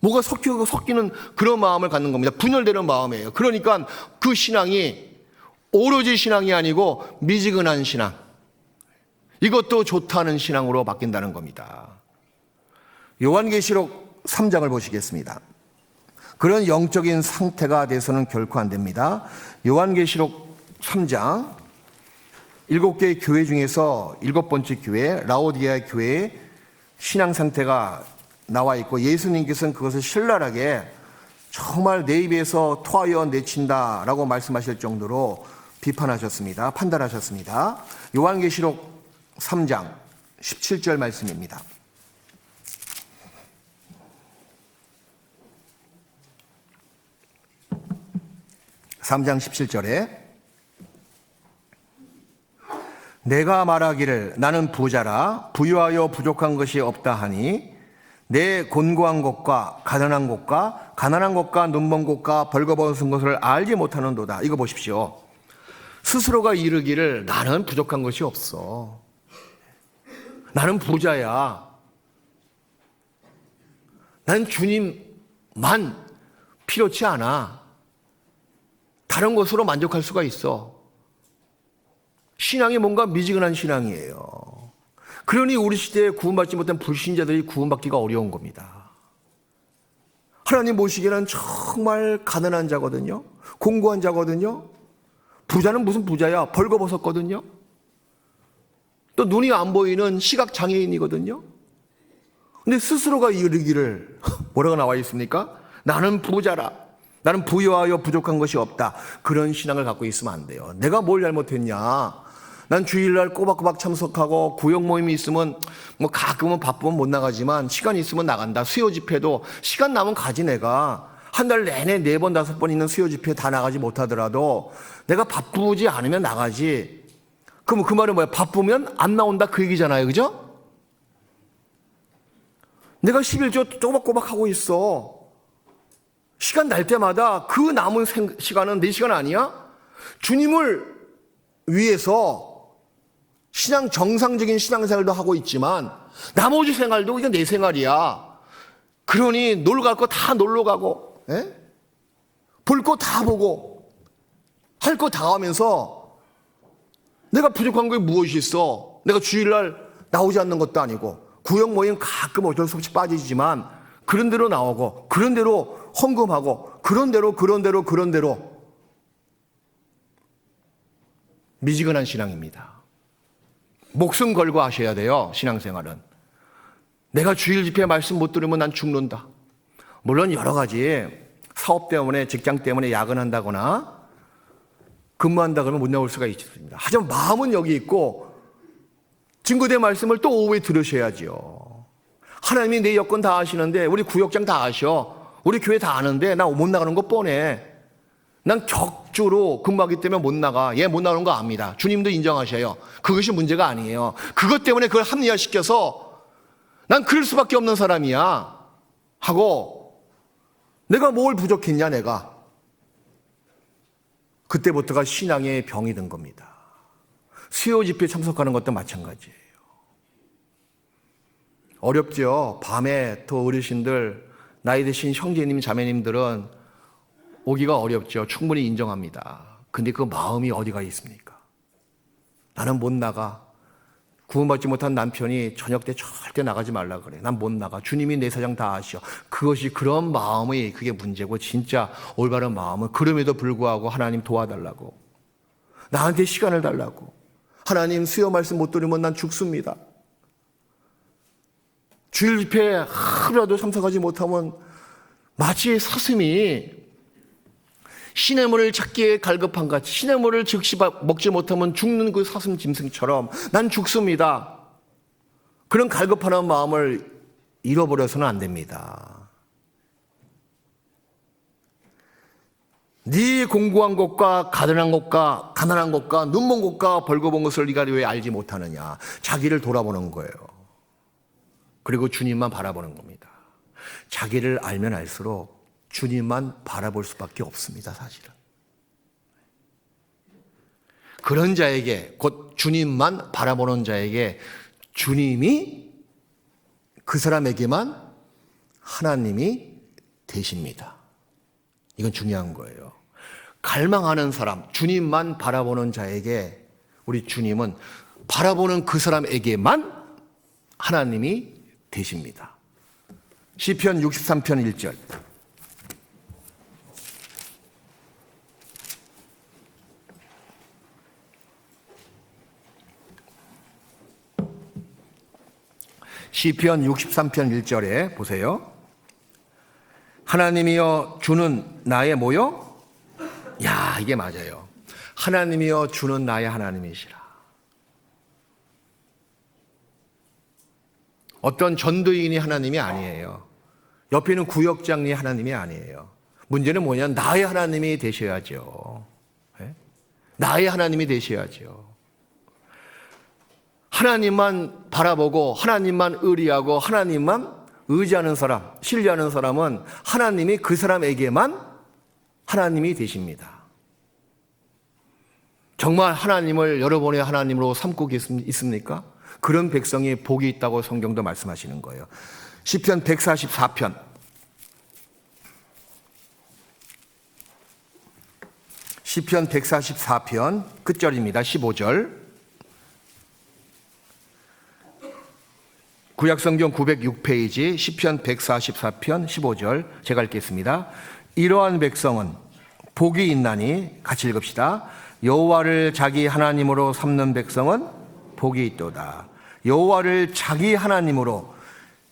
Speaker 1: 뭐가 섞이는 그런 마음을 갖는 겁니다. 분열되는 마음이에요. 그러니까 그 신앙이 오로지 신앙이 아니고 미지근한 신앙, 이것도 좋다는 신앙으로 바뀐다는 겁니다. 요한계시록 3장을 보시겠습니다. 그런 영적인 상태가 돼서는 결코 안 됩니다. 요한계시록 3장 7개의 교회 중에서 7번째 교회 라오디게아 교회의 신앙 상태가 나와 있고 예수님께서는 그것을 신랄하게 정말 내 입에서 토하여 내친다라고 말씀하실 정도로 비판하셨습니다. 판단하셨습니다. 요한계시록 3장 17절 말씀입니다. 3장 17절에 내가 말하기를 나는 부자라 부유하여 부족한 것이 없다 하니 내 곤고한 것과 가난한 것과 눈먼 것과 벌거벗은 것을 알지 못하는도다. 이거 보십시오. 스스로가 이르기를 나는 부족한 것이 없어. 나는 부자야. 난 주님만 필요치 않아. 다른 것으로 만족할 수가 있어. 신앙이 뭔가 미지근한 신앙이에요. 그러니 우리 시대에 구원받지 못한 불신자들이 구원받기가 어려운 겁니다. 하나님 보시기에는 정말 가난한 자거든요. 공고한 자거든요. 부자는 무슨 부자야? 벌거벗었거든요. 또 눈이 안 보이는 시각장애인이거든요. 근데 스스로가 이르기를 뭐라고 나와 있습니까? 나는 부자라. 나는 부유하여 부족한 것이 없다. 그런 신앙을 갖고 있으면 안 돼요. 내가 뭘 잘못했냐? 난 주일날 꼬박꼬박 참석하고 구역 모임이 있으면 뭐 가끔은 바쁘면 못 나가지만 시간 있으면 나간다. 수요 집회도 시간 나면 가지. 내가 한 달 내내 4번 5번 있는 수요 집회 다 나가지 못하더라도 내가 바쁘지 않으면 나가지. 그럼 그 말은 뭐야? 바쁘면 안 나온다 그 얘기잖아요. 그죠? 내가 11조 꼬박꼬박 하고 있어. 시간 날 때마다 그 남은 시간은 내 시간 아니야? 주님을 위해서 정상적인 신앙생활도 하고 있지만 나머지 생활도 이게 내 생활이야. 그러니 놀러 갈 거 다 놀러 가고, 볼 거 다 보고, 할 거 다 하면서 내가 부족한 게 무엇이 있어? 내가 주일날 나오지 않는 것도 아니고 구역 모임 가끔 어쩔 수 없이 빠지지만 그런 대로 나오고 그런 대로 헌금하고 그런 대로 미지근한 신앙입니다. 목숨 걸고 하셔야 돼요. 신앙생활은. 내가 주일 집회 말씀 못 들으면 난 죽는다. 물론 여러 가지 사업 때문에 직장 때문에 야근한다거나 근무한다 그러면 못 나올 수가 있습니다. 하지만 마음은 여기 있고 증거된 말씀을 또 오후에 들으셔야지요. 하나님이 내 여건 다 아시는데 우리 구역장 다 아셔. 우리 교회 다 아는데 나 못 나가는 거 뻔해. 난 격주로 근무하기 때문에 못 나가. 얘 못 나오는 거 압니다. 주님도 인정하셔요. 그것이 문제가 아니에요. 그것 때문에 그걸 합리화시켜서 난 그럴 수밖에 없는 사람이야 하고 내가 뭘 부족했냐 내가. 그때부터가 신앙의 병이 든 겁니다. 수요 집회에 참석하는 것도 마찬가지예요. 어렵죠. 밤에 또 어르신들, 나이 드신 형제님, 자매님들은 오기가 어렵죠. 충분히 인정합니다. 근데 그 마음이 어디가 있습니까? 나는 못 나가. 구원받지 못한 남편이 저녁 때 절대 나가지 말라 그래. 난 못 나가. 주님이 내 사정 다 아시오. 그것이 그런 마음이 그게 문제고, 진짜 올바른 마음은 그럼에도 불구하고 하나님 도와달라고, 나한테 시간을 달라고, 하나님 수요 말씀 못 들으면 난 죽습니다. 주일 집회에 하루라도 참석하지 못하면 마치 사슴이 시냇물을 찾기에 갈급한 같이, 시냇물을 즉시 먹지 못하면 죽는 그 사슴 짐승처럼 난 죽습니다. 그런 갈급하는 마음을 잃어버려서는 안 됩니다. 네 공부한 것과 가난한 것과 눈먼 것과 벌거벗은 것을 네가 왜 알지 못하느냐. 자기를 돌아보는 거예요. 그리고 주님만 바라보는 겁니다. 자기를 알면 알수록 주님만 바라볼 수밖에 없습니다, 사실은. 그런 자에게, 곧 주님만 바라보는 자에게 주님이 그 사람에게만 하나님이 되십니다. 이건 중요한 거예요. 갈망하는 사람, 주님만 바라보는 자에게 우리 주님은 바라보는 그 사람에게만 하나님이 되십니다. 시편 63편 1절. 시편 63편 1절에 보세요. 하나님이여 주는 나의 뭐요? 야, 이게 맞아요. 하나님이여 주는 나의 하나님이시라. 어떤 전도인이 하나님이 아니에요. 옆에 있는 구역장이 하나님이 아니에요. 문제는 뭐냐면 나의 하나님이 되셔야죠. 네? 나의 하나님이 되셔야죠. 하나님만 바라보고 하나님만 의리하고 하나님만 의지하는 사람, 신뢰하는 사람은 하나님이 그 사람에게만 하나님이 되십니다. 정말 하나님을 여러분의 하나님으로 삼고 있습니까? 그런 백성이 복이 있다고 성경도 말씀하시는 거예요. 시편 144편. 시편 144편 끝절입니다. 15절. 구약성경 906페이지 시편 144편 15절 제가 읽겠습니다. 이러한 백성은 복이 있나니, 같이 읽읍시다. 여호와를 자기 하나님으로 삼는 백성은 복이 있도다. 여호와를 자기 하나님으로,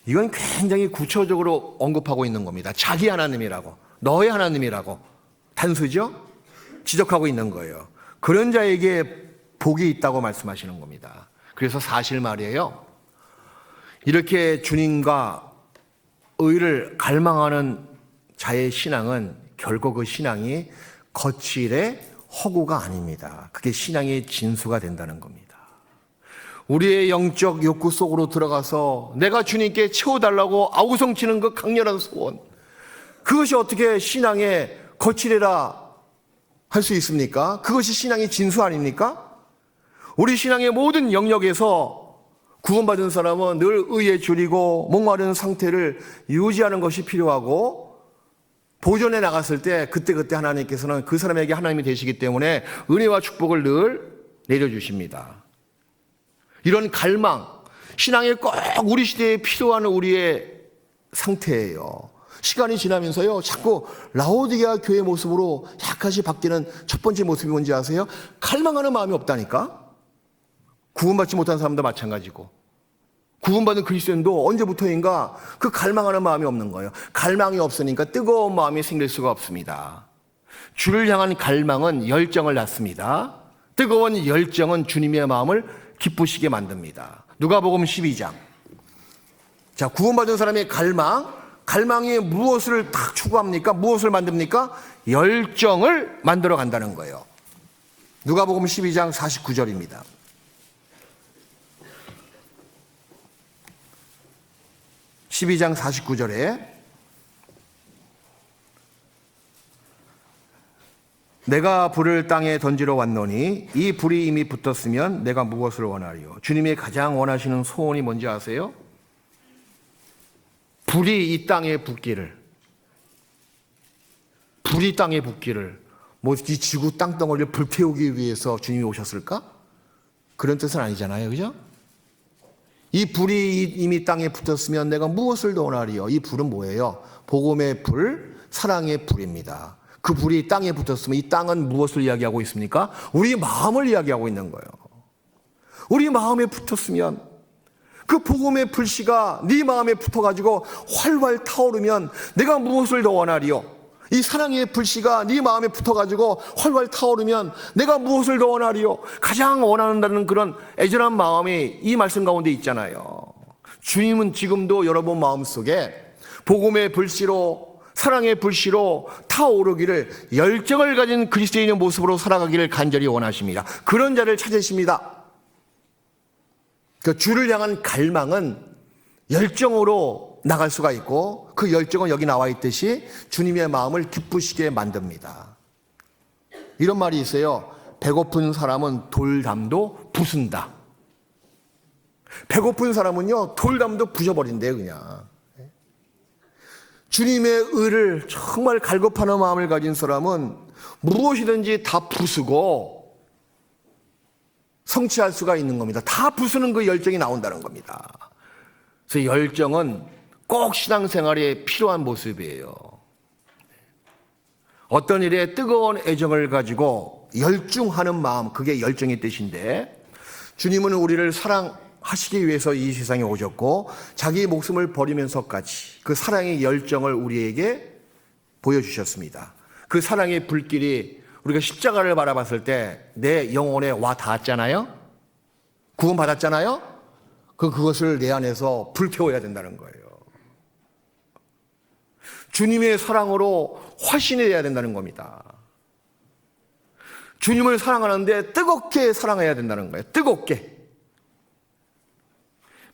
Speaker 1: 이건 굉장히 구체적으로 언급하고 있는 겁니다. 자기 하나님이라고, 너의 하나님이라고 단수죠? 지적하고 있는 거예요. 그런 자에게 복이 있다고 말씀하시는 겁니다. 그래서 사실 말이에요. 이렇게 주님과 의를 갈망하는 자의 신앙은 결국 그 신앙이 거칠의 허구가 아닙니다. 그게 신앙의 진수가 된다는 겁니다. 우리의 영적 욕구 속으로 들어가서 내가 주님께 채워달라고 아우성치는 그 강렬한 소원, 그것이 어떻게 신앙의 거칠이라 할 수 있습니까? 그것이 신앙의 진수 아닙니까? 우리 신앙의 모든 영역에서 구원받은 사람은 늘 의에 줄이고 목마른 상태를 유지하는 것이 필요하고, 보존해 나갔을 때 그때그때 하나님께서는 그 사람에게 하나님이 되시기 때문에 은혜와 축복을 늘 내려주십니다. 이런 갈망, 신앙에 꼭 우리 시대에 필요한 우리의 상태예요. 시간이 지나면서요, 자꾸 라오디게아 교회 모습으로 약간씩 바뀌는 첫 번째 모습이 뭔지 아세요? 갈망하는 마음이 없다니까? 구원받지 못한 사람도 마찬가지고, 구원받은 그리스도인도 언제부터인가 그 갈망하는 마음이 없는 거예요. 갈망이 없으니까 뜨거운 마음이 생길 수가 없습니다. 주를 향한 갈망은 열정을 낳습니다. 뜨거운 열정은 주님의 마음을 기쁘시게 만듭니다. 누가복음 12장. 자, 구원받은 사람의 갈망이 무엇을 딱 추구합니까? 무엇을 만듭니까? 열정을 만들어 간다는 거예요. 누가복음 12장 49절입니다. 12장 49절에 내가 불을 땅에 던지러 왔노니 이 불이 이미 붙었으면 내가 무엇을 원하리요? 주님이 가장 원하시는 소원이 뭔지 아세요? 불이 이 땅에 붙기를. 불이 땅에 붙기를. 뭐 이 지구 땅덩어리를 불태우기 위해서 주님이 오셨을까? 그런 뜻은 아니잖아요. 그죠? 이 불이 이미 땅에 붙었으면 내가 무엇을 더 원하리요? 이 불은 뭐예요? 복음의 불, 사랑의 불입니다. 그 불이 땅에 붙었으면 이 땅은 무엇을 이야기하고 있습니까? 우리 마음을 이야기하고 있는 거예요. 우리 마음에 붙었으면 그 복음의 불씨가 네 마음에 붙어가지고 활활 타오르면 내가 무엇을 더 원하리요? 이 사랑의 불씨가 네 마음에 붙어가지고 활활 타오르면 내가 무엇을 더 원하리요? 가장 원한다는 그런 애절한 마음이 이 말씀 가운데 있잖아요. 주님은 지금도 여러분 마음속에 복음의 불씨로, 사랑의 불씨로 타오르기를, 열정을 가진 그리스도인의 모습으로 살아가기를 간절히 원하십니다. 그런 자를 찾으십니다. 그 주를 향한 갈망은 열정으로 나갈 수가 있고, 그 열정은 여기 나와 있듯이 주님의 마음을 기쁘시게 만듭니다. 이런 말이 있어요. 배고픈 사람은 돌담도 부순다. 배고픈 사람은요, 돌담도 부셔버린대요, 그냥. 주님의 의를 정말 갈급하는 마음을 가진 사람은 무엇이든지 다 부수고 성취할 수가 있는 겁니다. 다 부수는 그 열정이 나온다는 겁니다. 그래서 열정은 꼭 신앙생활에 필요한 모습이에요. 어떤 일에 뜨거운 애정을 가지고 열중하는 마음, 그게 열정의 뜻인데, 주님은 우리를 사랑하시기 위해서 이 세상에 오셨고 자기 목숨을 버리면서까지 그 사랑의 열정을 우리에게 보여주셨습니다. 그 사랑의 불길이 우리가 십자가를 바라봤을 때 내 영혼에 와 닿았잖아요. 구원 받았잖아요. 그것을 내 안에서 불태워야 된다는 거예요. 주님의 사랑으로 화신해야 된다는 겁니다. 주님을 사랑하는데 뜨겁게 사랑해야 된다는 거예요. 뜨겁게.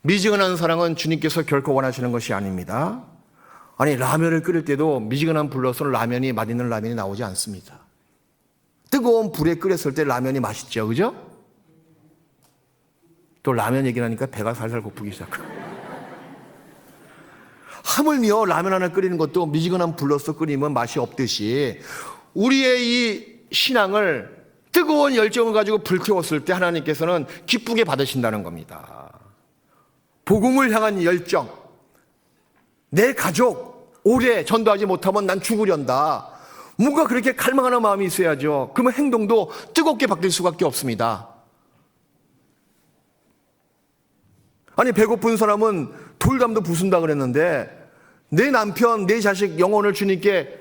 Speaker 1: 미지근한 사랑은 주님께서 결코 원하시는 것이 아닙니다. 아니, 라면을 끓일 때도 미지근한 불로서는 라면이, 맛있는 라면이 나오지 않습니다. 뜨거운 불에 끓였을 때 라면이 맛있죠. 그죠? 또 라면 얘기하니까 배가 살살 고프기 시작해요. 하물며 라면 하나 끓이는 것도 미지근한 불로서 끓이면 맛이 없듯이 우리의 이 신앙을 뜨거운 열정을 가지고 불태웠을 때 하나님께서는 기쁘게 받으신다는 겁니다. 복음을 향한 열정. 내 가족 오래 전도하지 못하면 난 죽으련다. 뭔가 그렇게 갈망하는 마음이 있어야죠. 그러면 행동도 뜨겁게 바뀔 수밖에 없습니다. 아니, 배고픈 사람은 돌담도 부순다 그랬는데 내 남편, 내 자식 영혼을 주님께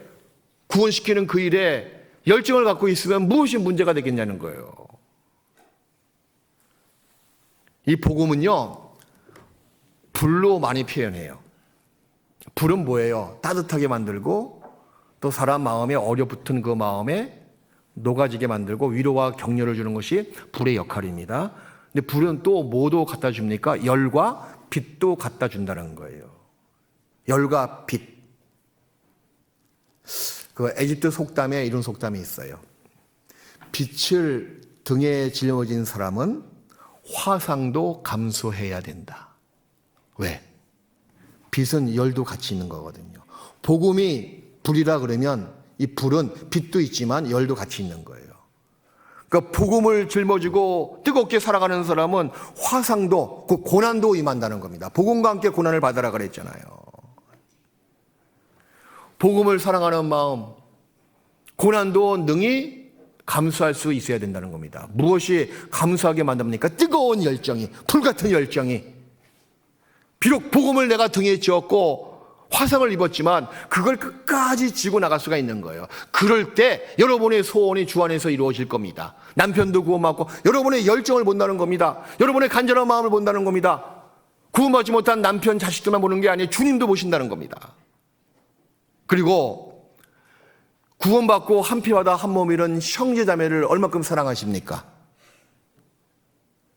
Speaker 1: 구원시키는 그 일에 열정을 갖고 있으면 무엇이 문제가 되겠냐는 거예요. 이 복음은요, 불로 많이 표현해요. 불은 뭐예요? 따뜻하게 만들고 또 사람 마음에 얼어붙은 그 마음에 녹아지게 만들고 위로와 격려를 주는 것이 불의 역할입니다. 근데 불은 또 뭐도 갖다 줍니까? 열과 빛도 갖다 준다는 거예요. 열과 빛. 그 에집트 속담에 이런 속담이 있어요. 빛을 등에 짊어진 사람은 화상도 감수해야 된다. 왜? 빛은 열도 같이 있는 거거든요. 복음이 불이라 그러면 이 불은 빛도 있지만 열도 같이 있는 거예요. 그러니까 복음을 짊어지고 뜨겁게 살아가는 사람은 화상도, 그 고난도 임한다는 겁니다. 복음과 함께 고난을 받으라 그랬잖아요. 복음을 사랑하는 마음, 고난도 능히 감수할 수 있어야 된다는 겁니다. 무엇이 감수하게 만듭니까? 뜨거운 열정이, 불같은 열정이. 비록 복음을 내가 등에 지었고 화상을 입었지만 그걸 끝까지 지고 나갈 수가 있는 거예요. 그럴 때 여러분의 소원이 주 안에서 이루어질 겁니다. 남편도 구원받고 여러분의 열정을 본다는 겁니다. 여러분의 간절한 마음을 본다는 겁니다. 구원받지 못한 남편, 자식들만 보는 게 아니에요. 주님도 보신다는 겁니다. 그리고 구원받고 한 피와다 한 몸이란 형제자매를 얼마큼 사랑하십니까?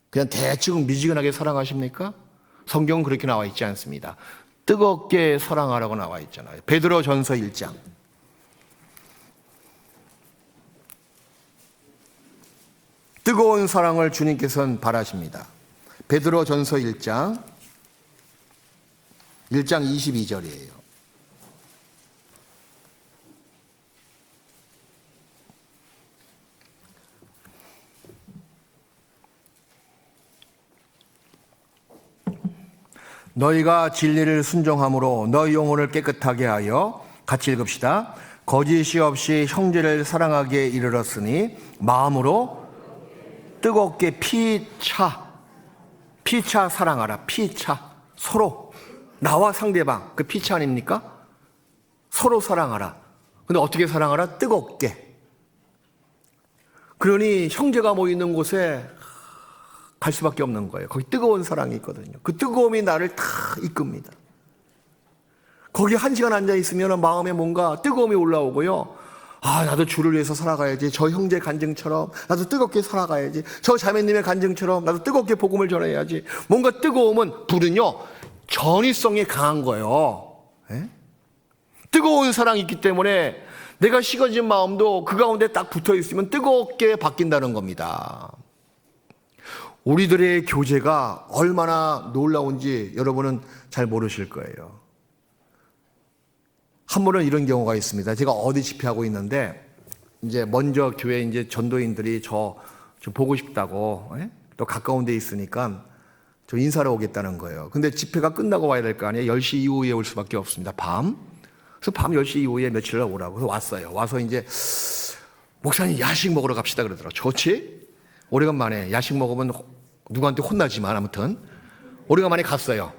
Speaker 1: 그냥 대충 미지근하게 사랑하십니까? 성경은 그렇게 나와 있지 않습니다. 뜨겁게 사랑하라고 나와 있잖아요. 베드로전서 1장. 뜨거운 사랑을 주님께서는 바라십니다. 베드로전서 1장 22절이에요. 너희가 진리를 순종함으로 너희 영혼을 깨끗하게 하여, 같이 읽읍시다. 거짓이 없이 형제를 사랑하기에 이르렀으니 마음으로 뜨겁게 피차 사랑하라. 피차, 서로, 나와 상대방, 그 피차 아닙니까? 서로 사랑하라. 근데 어떻게 사랑하라? 뜨겁게. 그러니 형제가 모이는 곳에 갈 수밖에 없는 거예요. 거기 뜨거운 사랑이 있거든요. 그 뜨거움이 나를 다 이끕니다. 거기 1시간 앉아있으면 마음에 뭔가 뜨거움이 올라오고요. 아, 나도 주를 위해서 살아가야지. 저 형제 간증처럼 나도 뜨겁게 살아가야지. 저 자매님의 간증처럼 나도 뜨겁게 복음을 전해야지. 뭔가 뜨거움은, 불은요, 전이성이 강한 거예요. 에? 뜨거운 사랑이 있기 때문에 내가 식어진 마음도 그 가운데 딱 붙어 있으면 뜨겁게 바뀐다는 겁니다. 우리들의 교제가 얼마나 놀라운지 여러분은 잘 모르실 거예요. 한 번은 이런 경우가 있습니다. 제가 어디 집회하고 있는데, 이제 먼저 교회 이제 전도인들이 저 좀 보고 싶다고, 또 가까운 데 있으니까 저 인사를 오겠다는 거예요. 근데 집회가 끝나고 와야 될 거 아니에요. 10시 이후에 올 수밖에 없습니다. 밤. 그래서 밤 10시 이후에 며칠 날 오라고. 그래서 왔어요. 와서 이제, 목사님 야식 먹으러 갑시다 그러더라고요. 좋지? 오래간만에 야식 먹으면 누구한테 혼나지만 아무튼 오래간만에 갔어요.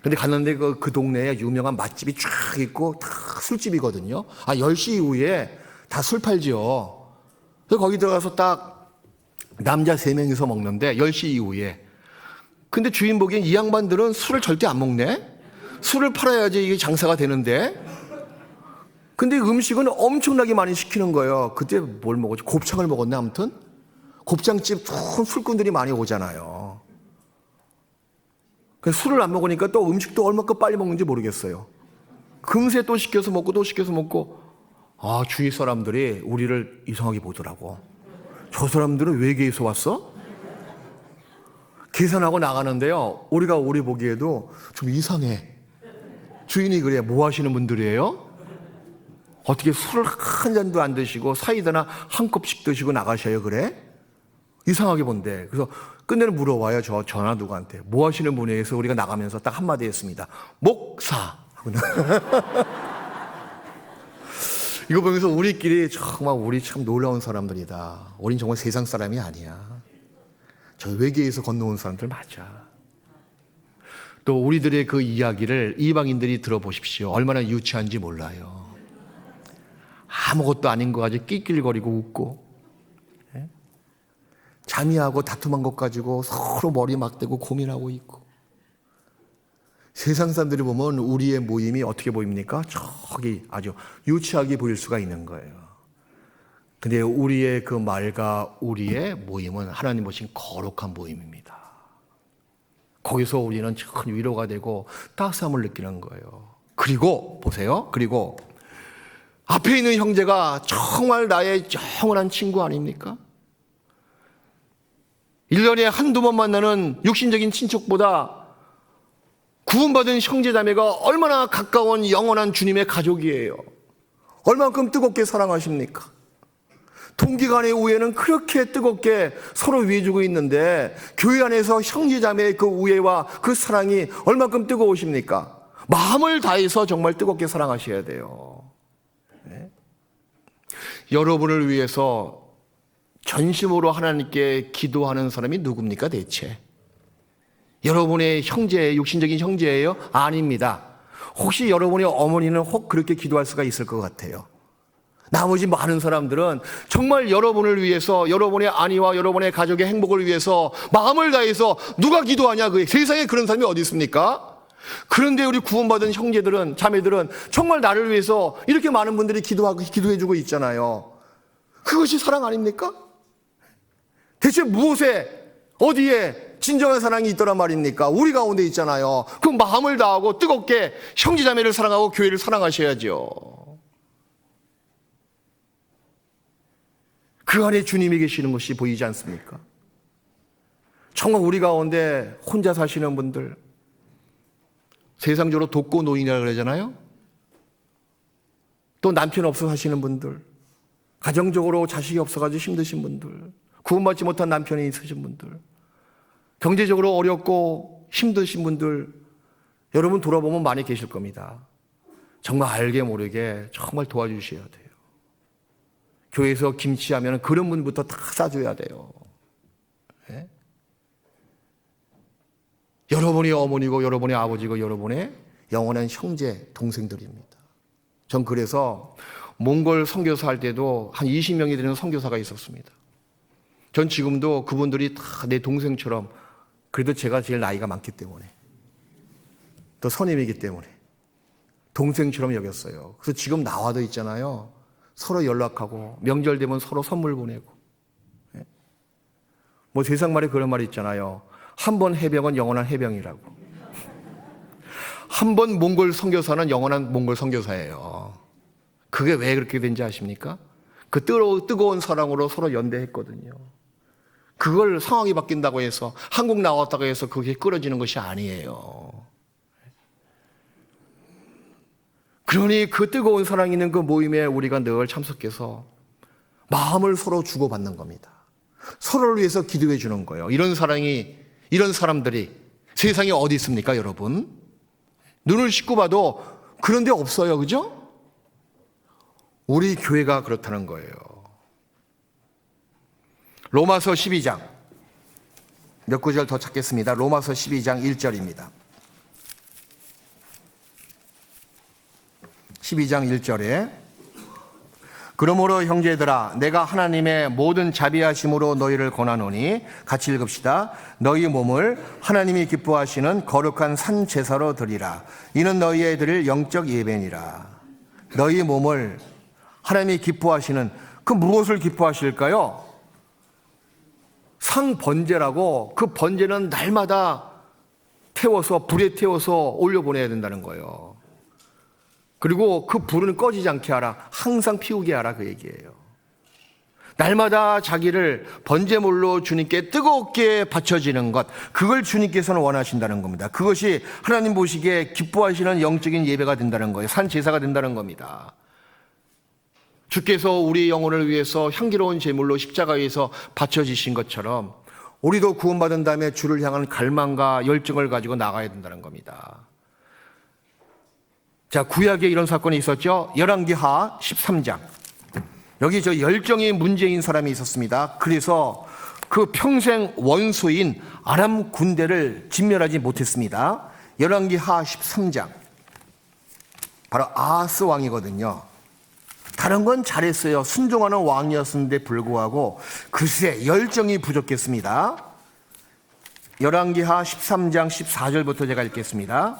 Speaker 1: 근데 갔는데 그 동네에 유명한 맛집이 쫙 있고 다 술집이거든요. 10시 이후에 다 술 팔지요. 그래서 거기 들어가서 딱 남자 3명이서 먹는데 10시 이후에. 근데 주인 보기엔 이 양반들은 술을 절대 안 먹네? 술을 팔아야지 이게 장사가 되는데. 근데 음식은 엄청나게 많이 시키는 거예요. 그때 뭘 먹었지? 곱창을 먹었네 아무튼. 곱창집 큰 술꾼들이 많이 오잖아요. 그래서 술을 안 먹으니까 또 음식도 얼마큼 빨리 먹는지 모르겠어요. 금세 또 시켜서 먹고 또 시켜서 먹고. 주위 사람들이 우리를 이상하게 보더라고. 저 사람들은 외계에서 왔어? 계산하고 나가는데요, 우리가 우리 보기에도 좀 이상해. 주인이 그래, 뭐 하시는 분들이에요? 어떻게 술을 한 잔도 안 드시고 사이다나 한 컵씩 드시고 나가셔요, 그래? 이상하게 본대. 그래서 끝내는 물어봐요. 저 전화 누구한테. 뭐 하시는 분이에요? 해서 우리가 나가면서 딱 한마디 했습니다. 목사. 이거 보면서 우리끼리 정말 우리 참 놀라운 사람들이다. 우린 정말 세상 사람이 아니야. 저 외계에서 건너온 사람들 맞아. 또 우리들의 그 이야기를 이방인들이 들어보십시오. 얼마나 유치한지 몰라요. 아무것도 아닌 거 가지고 낄낄거리고 웃고, 자미하고 다툼한 것 가지고 서로 머리 막대고 고민하고 있고. 세상 사람들이 보면 우리의 모임이 어떻게 보입니까? 저기 아주 유치하게 보일 수가 있는 거예요. 근데 우리의 그 말과 우리의 모임은 하나님 보신 거룩한 모임입니다. 거기서 우리는 큰 위로가 되고 따스함을 느끼는 거예요. 그리고 보세요. 그리고 앞에 있는 형제가 정말 나의 영원한 친구 아닙니까? 1년에 한두 번 만나는 육신적인 친척보다 구원받은 형제자매가 얼마나 가까운 영원한 주님의 가족이에요. 얼만큼 뜨겁게 사랑하십니까? 동기간의 우애는 그렇게 뜨겁게 서로 위해주고 있는데 교회 안에서 형제자매의 그 우애와 그 사랑이 얼만큼 뜨거우십니까? 마음을 다해서 정말 뜨겁게 사랑하셔야 돼요. 네? 여러분을 위해서 전심으로 하나님께 기도하는 사람이 누굽니까 대체? 여러분의 형제, 육신적인 형제예요? 아닙니다. 혹시 여러분의 어머니는 혹 그렇게 기도할 수가 있을 것 같아요. 나머지 많은 사람들은 정말 여러분을 위해서, 여러분의 아내와 여러분의 가족의 행복을 위해서 마음을 다해서 누가 기도하냐? 그 세상에 그런 사람이 어디 있습니까? 그런데 우리 구원받은 형제들은, 자매들은 정말 나를 위해서 이렇게 많은 분들이 기도해주고 있잖아요. 그것이 사랑 아닙니까? 대체 무엇에, 어디에 진정한 사랑이 있더란 말입니까? 우리 가운데 있잖아요. 그 마음을 다하고 뜨겁게 형제자매를 사랑하고 교회를 사랑하셔야죠. 그 안에 주님이 계시는 것이 보이지 않습니까? 정말 우리 가운데 혼자 사시는 분들, 세상적으로 독거 노인이라고 그러잖아요. 또 남편 없어 사시는 분들, 가정적으로 자식이 없어가지고 힘드신 분들, 구원받지 못한 남편이 있으신 분들, 경제적으로 어렵고 힘드신 분들, 여러분 돌아보면 많이 계실 겁니다. 정말 알게 모르게 정말 도와주셔야 돼요. 교회에서 김치하면 그런 분부터 다 싸줘야 돼요. 네? 여러분이 어머니고 여러분이 아버지고 여러분의 영원한 형제 동생들입니다. 전 그래서 몽골 선교사 할 때도 한 20명이 되는 선교사가 있었습니다. 전 지금도 그분들이 다 내 동생처럼, 그래도 제가 제일 나이가 많기 때문에, 또 선임이기 때문에 동생처럼 여겼어요. 그래서 지금 나와도 있잖아요. 서로 연락하고 명절 되면 서로 선물 보내고. 뭐 세상 말에 그런 말이 있잖아요. 한 번 해병은 영원한 해병이라고. 한 번 몽골 선교사는 영원한 몽골 선교사예요. 그게 왜 그렇게 된지 아십니까? 그 뜨거운 사랑으로 서로 연대했거든요. 그걸 상황이 바뀐다고 해서, 한국 나왔다고 해서 그게 끊어지는 것이 아니에요. 그러니 그 뜨거운 사랑이 있는 그 모임에 우리가 늘 참석해서 마음을 서로 주고받는 겁니다. 서로를 위해서 기도해 주는 거예요. 이런 사랑이, 이런 사람들이 세상에 어디 있습니까, 여러분? 눈을 씻고 봐도 그런 데 없어요. 그죠? 우리 교회가 그렇다는 거예요. 로마서 12장 몇 구절 더 찾겠습니다. 로마서 12장 1절입니다. 12장 1절에 그러므로 형제들아 내가 하나님의 모든 자비하심으로 너희를 권하노니, 같이 읽읍시다. 너희 몸을 하나님이 기뻐하시는 거룩한 산 제사로 드리라. 이는 너희의 드릴 영적 예배니라. 너희 몸을 하나님이 기뻐하시는, 그 무엇을 기뻐하실까요? 상번제라고, 그 번제는 날마다 태워서, 불에 태워서 올려보내야 된다는 거예요. 그리고 그 불은 꺼지지 않게 하라. 항상 피우게 하라, 그 얘기예요. 날마다 자기를 번제물로 주님께 뜨겁게 바쳐지는 것, 그걸 주님께서는 원하신다는 겁니다. 그것이 하나님 보시기에 기뻐하시는 영적인 예배가 된다는 거예요. 산 제사가 된다는 겁니다. 주께서 우리 영혼을 위해서 향기로운 제물로 십자가에서 바쳐지신 것처럼 우리도 구원받은 다음에 주를 향한 갈망과 열정을 가지고 나가야 된다는 겁니다. 자, 구약에 이런 사건이 있었죠. 열왕기하 13장. 여기 저 열정이 문제인 사람이 있었습니다. 그래서 그 평생 원수인 아람 군대를 진멸하지 못했습니다. 열왕기하 13장. 바로 아하스 왕이거든요. 다른 건 잘했어요. 순종하는 왕이었는데 불구하고 글쎄 열정이 부족했습니다. 열왕기하 13장 14절부터 제가 읽겠습니다.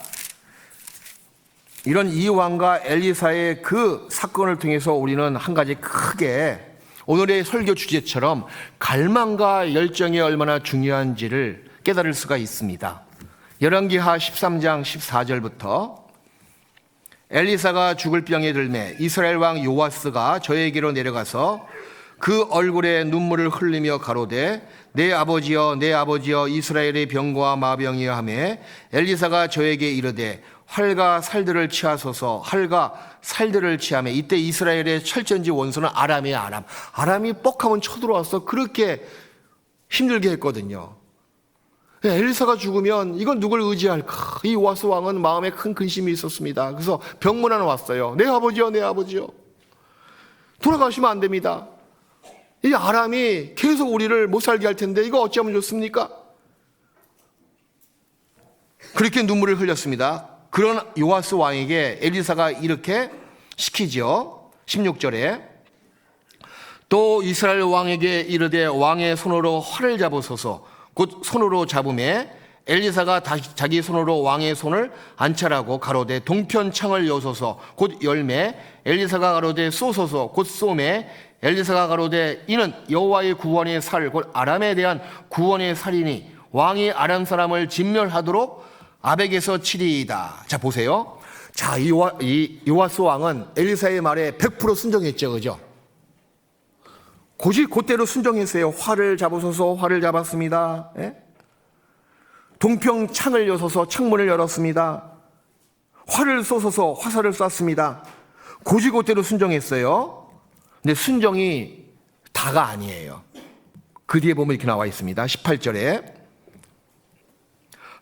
Speaker 1: 이런 이 왕과 엘리사의 그 사건을 통해서 우리는 한 가지 크게 오늘의 설교 주제처럼 갈망과 열정이 얼마나 중요한지를 깨달을 수가 있습니다. 열왕기하 13장 14절부터 엘리사가 죽을 병에 들매 이스라엘 왕 요아스가 저에게로 내려가서 그 얼굴에 눈물을 흘리며 가로되 내 아버지여 내 아버지여 이스라엘의 병과 마병이여 하매 엘리사가 저에게 이르되 활과 살들을 취하소서. 활과 살들을 취하매 이때 이스라엘의 철전지 원수는 아람이에요. 아람이 뻑하면 쳐들어와서 그렇게 힘들게 했거든요. 엘리사가 죽으면 이건 누굴 의지할까? 이 요아스 왕은 마음에 큰 근심이 있었습니다. 그래서 병문안 왔어요. 내 아버지요 내 아버지요, 돌아가시면 안 됩니다. 이 아람이 계속 우리를 못 살게 할 텐데 이거 어찌하면 좋습니까? 그렇게 눈물을 흘렸습니다. 그런 요아스 왕에게 엘리사가 이렇게 시키죠. 16절에 또 이스라엘 왕에게 이르되 왕의 손으로 활을 잡으소서. 곧 손으로 잡음에 엘리사가 자기 손으로 왕의 손을 안찰하고 가로되 동편 창을 여소서. 곧 열매 엘리사가 가로되 쏘소서. 곧 쏘매 엘리사가 가로되 이는 여호와의 구원의 살 곧 아람에 대한 구원의 살이니 왕이 아람 사람을 진멸하도록 아벡에서 치리이다. 자 보세요. 자, 이 요아스 왕은 엘리사의 말에 100% 순종했죠. 그죠? 그대로 순종했어요. 활을 잡으소서 활을 잡았습니다. 예? 동평 창을 여서서 창문을 열었습니다. 활을 쏘소서 화살을 쐈습니다. 그대로 순종했어요. 근데 순종이 다가 아니에요. 그 뒤에 보면 이렇게 나와 있습니다. 18절에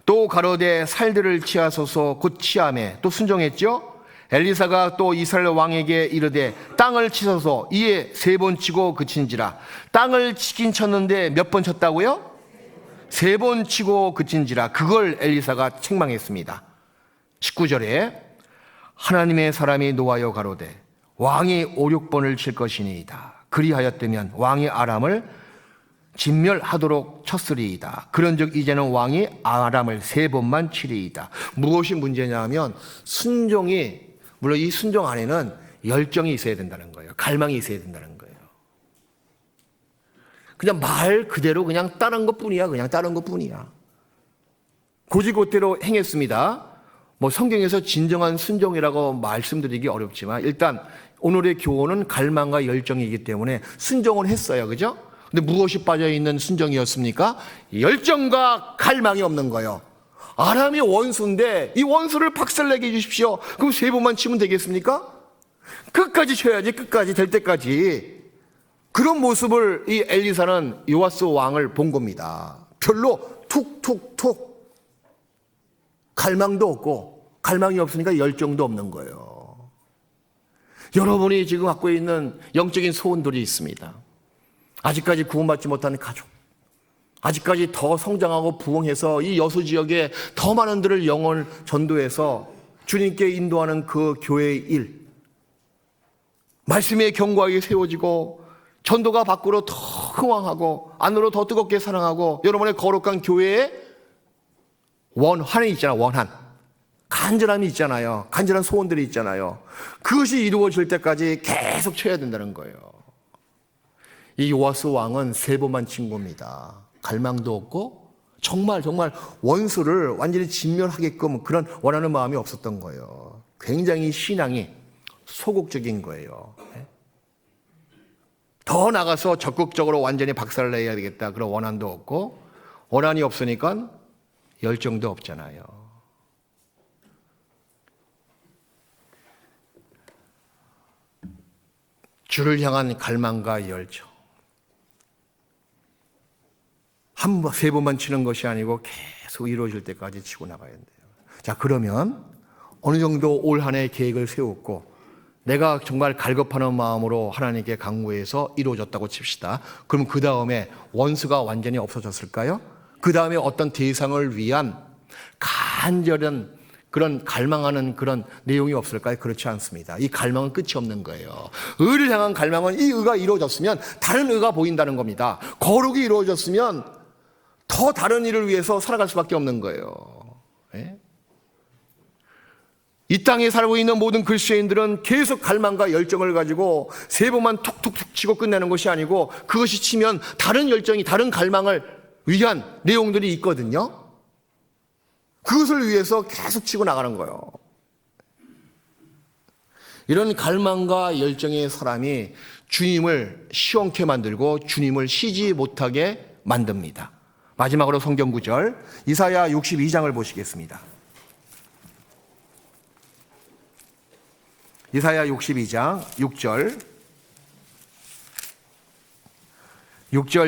Speaker 1: 또 가로되 살들을 치하소서 곧 치하매 또 순종했죠. 엘리사가 또 이스라엘 왕에게 이르되 땅을 치소서 이에 3번 치고 그친지라. 땅을 치긴 쳤는데 몇 번 쳤다고요? 3번 치고 그친지라. 그걸 엘리사가 책망했습니다. 19절에 하나님의 사람이 노하여 가로되 왕이 5, 6번을 칠 것이니이다. 그리하였다면 왕이 아람을 진멸하도록 쳤으리이다. 그런즉 이제는 왕이 아람을 3번만 치리이다. 무엇이 문제냐 하면 순종이, 물론 이 순종 안에는 열정이 있어야 된다는 거예요. 갈망이 있어야 된다는 거예요. 그냥 말 그대로 그냥 따른 것뿐이야. 그냥 따른 것뿐이야. 곧대로 행했습니다. 뭐 성경에서 진정한 순종이라고 말씀드리기 어렵지만 일단 오늘의 교훈은 갈망과 열정이기 때문에 순종을 했어요. 그죠? 근데 무엇이 빠져있는 순종이었습니까? 열정과 갈망이 없는 거예요. 아람이 원수인데 이 원수를 박살내게 해주십시오. 그럼 3번만 치면 되겠습니까? 끝까지 쳐야지. 끝까지 될 때까지. 그런 모습을 이 엘리사는 요아스 왕을 본 겁니다. 별로 툭툭툭 갈망도 없고 갈망이 없으니까 열정도 없는 거예요. 여러분이 지금 갖고 있는 영적인 소원들이 있습니다. 아직까지 구원받지 못한 가족, 아직까지 더 성장하고 부흥해서 이 여수 지역에 더 많은 들을 영혼 전도해서 주님께 인도하는 그 교회의 일, 말씀의 견고하게 세워지고 전도가 밖으로 더 흥왕하고 안으로 더 뜨겁게 사랑하고 여러분의 거룩한 교회의 원한이 있잖아요. 원한, 간절함이 있잖아요. 간절한 소원들이 있잖아요. 그것이 이루어질 때까지 계속 쳐야 된다는 거예요. 이 요아스 왕은 3번만 친 겁니다. 갈망도 없고 정말 원수를 완전히 진멸하게끔 그런 원하는 마음이 없었던 거예요. 굉장히 신앙이 소극적인 거예요. 더 나가서 적극적으로 완전히 박살내야 되겠다 그런 원한도 없고, 원한이 없으니까 열정도 없잖아요. 주를 향한 갈망과 열정, 3번만 치는 것이 아니고 계속 이루어질 때까지 치고 나가야 돼요. 자, 그러면 어느 정도 올 한 해 계획을 세웠고 내가 정말 갈급하는 마음으로 하나님께 간구해서 이루어졌다고 칩시다. 그럼 그 다음에 원수가 완전히 없어졌을까요? 그 다음에 어떤 대상을 위한 간절한 그런 갈망하는 그런 내용이 없을까요? 그렇지 않습니다. 이 갈망은 끝이 없는 거예요. 의를 향한 갈망은 이 의가 이루어졌으면 다른 의가 보인다는 겁니다. 거룩이 이루어졌으면 더 다른 일을 위해서 살아갈 수밖에 없는 거예요. 예? 이 땅에 살고 있는 모든 그리스도인들은 계속 갈망과 열정을 가지고 3번만 툭툭툭 치고 끝내는 것이 아니고 그것이 치면 다른 열정이, 다른 갈망을 위한 내용들이 있거든요. 그것을 위해서 계속 치고 나가는 거예요. 이런 갈망과 열정의 사람이 주님을 시원케 만들고 주님을 쉬지 못하게 만듭니다. 마지막으로 성경 구절 이사야 62장을 보시겠습니다. 이사야 62장 6절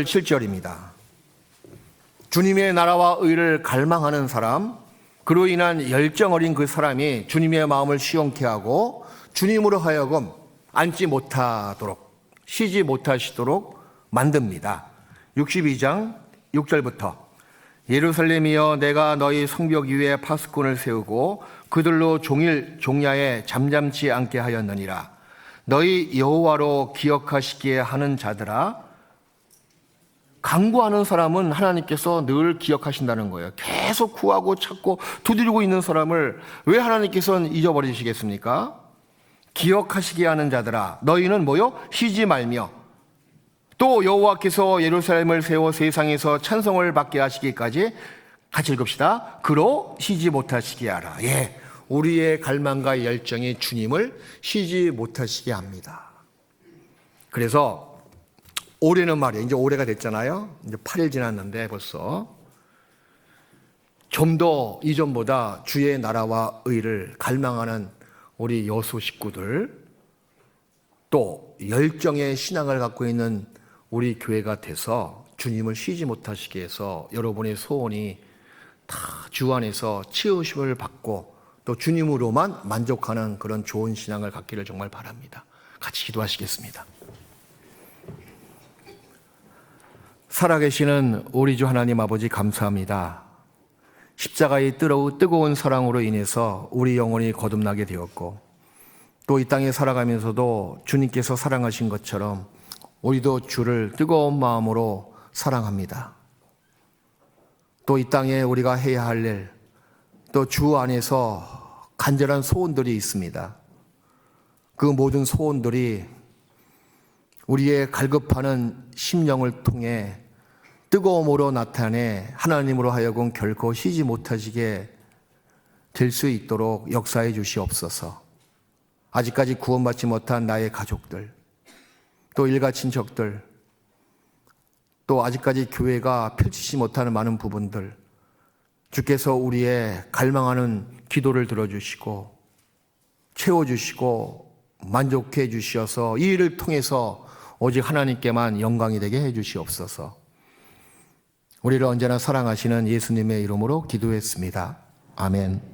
Speaker 1: 7절입니다. 주님의 나라와 의를 갈망하는 사람, 그로 인한 열정 어린 그 사람이 주님의 마음을 시원케 하고 주님으로 하여금 앉지 못하도록, 쉬지 못하시도록 만듭니다. 62장 6절부터 예루살렘이여 내가 너희 성벽 위에 파수꾼을 세우고 그들로 종일 종야에 잠잠치 않게 하였느니라. 너희 여호와로 기억하시기에 하는 자들아. 간구하는 사람은 하나님께서 늘 기억하신다는 거예요. 계속 구하고 찾고 두드리고 있는 사람을 왜 하나님께서는 잊어버리시겠습니까? 기억하시게 하는 자들아 너희는 뭐요? 쉬지 말며 또 여호와께서 예루살렘을 세워 세상에서 찬송을 받게 하시기까지 같이 읽읍시다. 그로 쉬지 못하시게 하라. 예, 우리의 갈망과 열정이 주님을 쉬지 못하시게 합니다. 그래서 올해는 말이에요. 이제 올해가 됐잖아요. 이제 8일 지났는데 벌써 좀 더 이전보다 주의 나라와 의를 갈망하는 우리 여수 식구들, 또 열정의 신앙을 갖고 있는 우리 교회가 돼서 주님을 쉬지 못하시게 해서 여러분의 소원이 다 주 안에서 채우심을 받고 또 주님으로만 만족하는 그런 좋은 신앙을 갖기를 정말 바랍니다. 같이 기도하시겠습니다. 살아계시는 우리 주 하나님 아버지, 감사합니다. 십자가의 뜨거운 사랑으로 인해서 우리 영혼이 거듭나게 되었고, 또 이 땅에 살아가면서도 주님께서 사랑하신 것처럼 우리도 주를 뜨거운 마음으로 사랑합니다. 또 이 땅에 우리가 해야 할 일, 또 주 안에서 간절한 소원들이 있습니다. 그 모든 소원들이 우리의 갈급하는 심령을 통해 뜨거움으로 나타내 하나님으로 하여금 결코 쉬지 못하시게 될 수 있도록 역사해 주시옵소서. 아직까지 구원받지 못한 나의 가족들, 또 일가 친척들, 또 아직까지 교회가 펼치지 못하는 많은 부분들, 주께서 우리의 갈망하는 기도를 들어주시고 채워주시고 만족해 주시어서 이 일을 통해서 오직 하나님께만 영광이 되게 해 주시옵소서. 우리를 언제나 사랑하시는 예수님의 이름으로 기도했습니다. 아멘.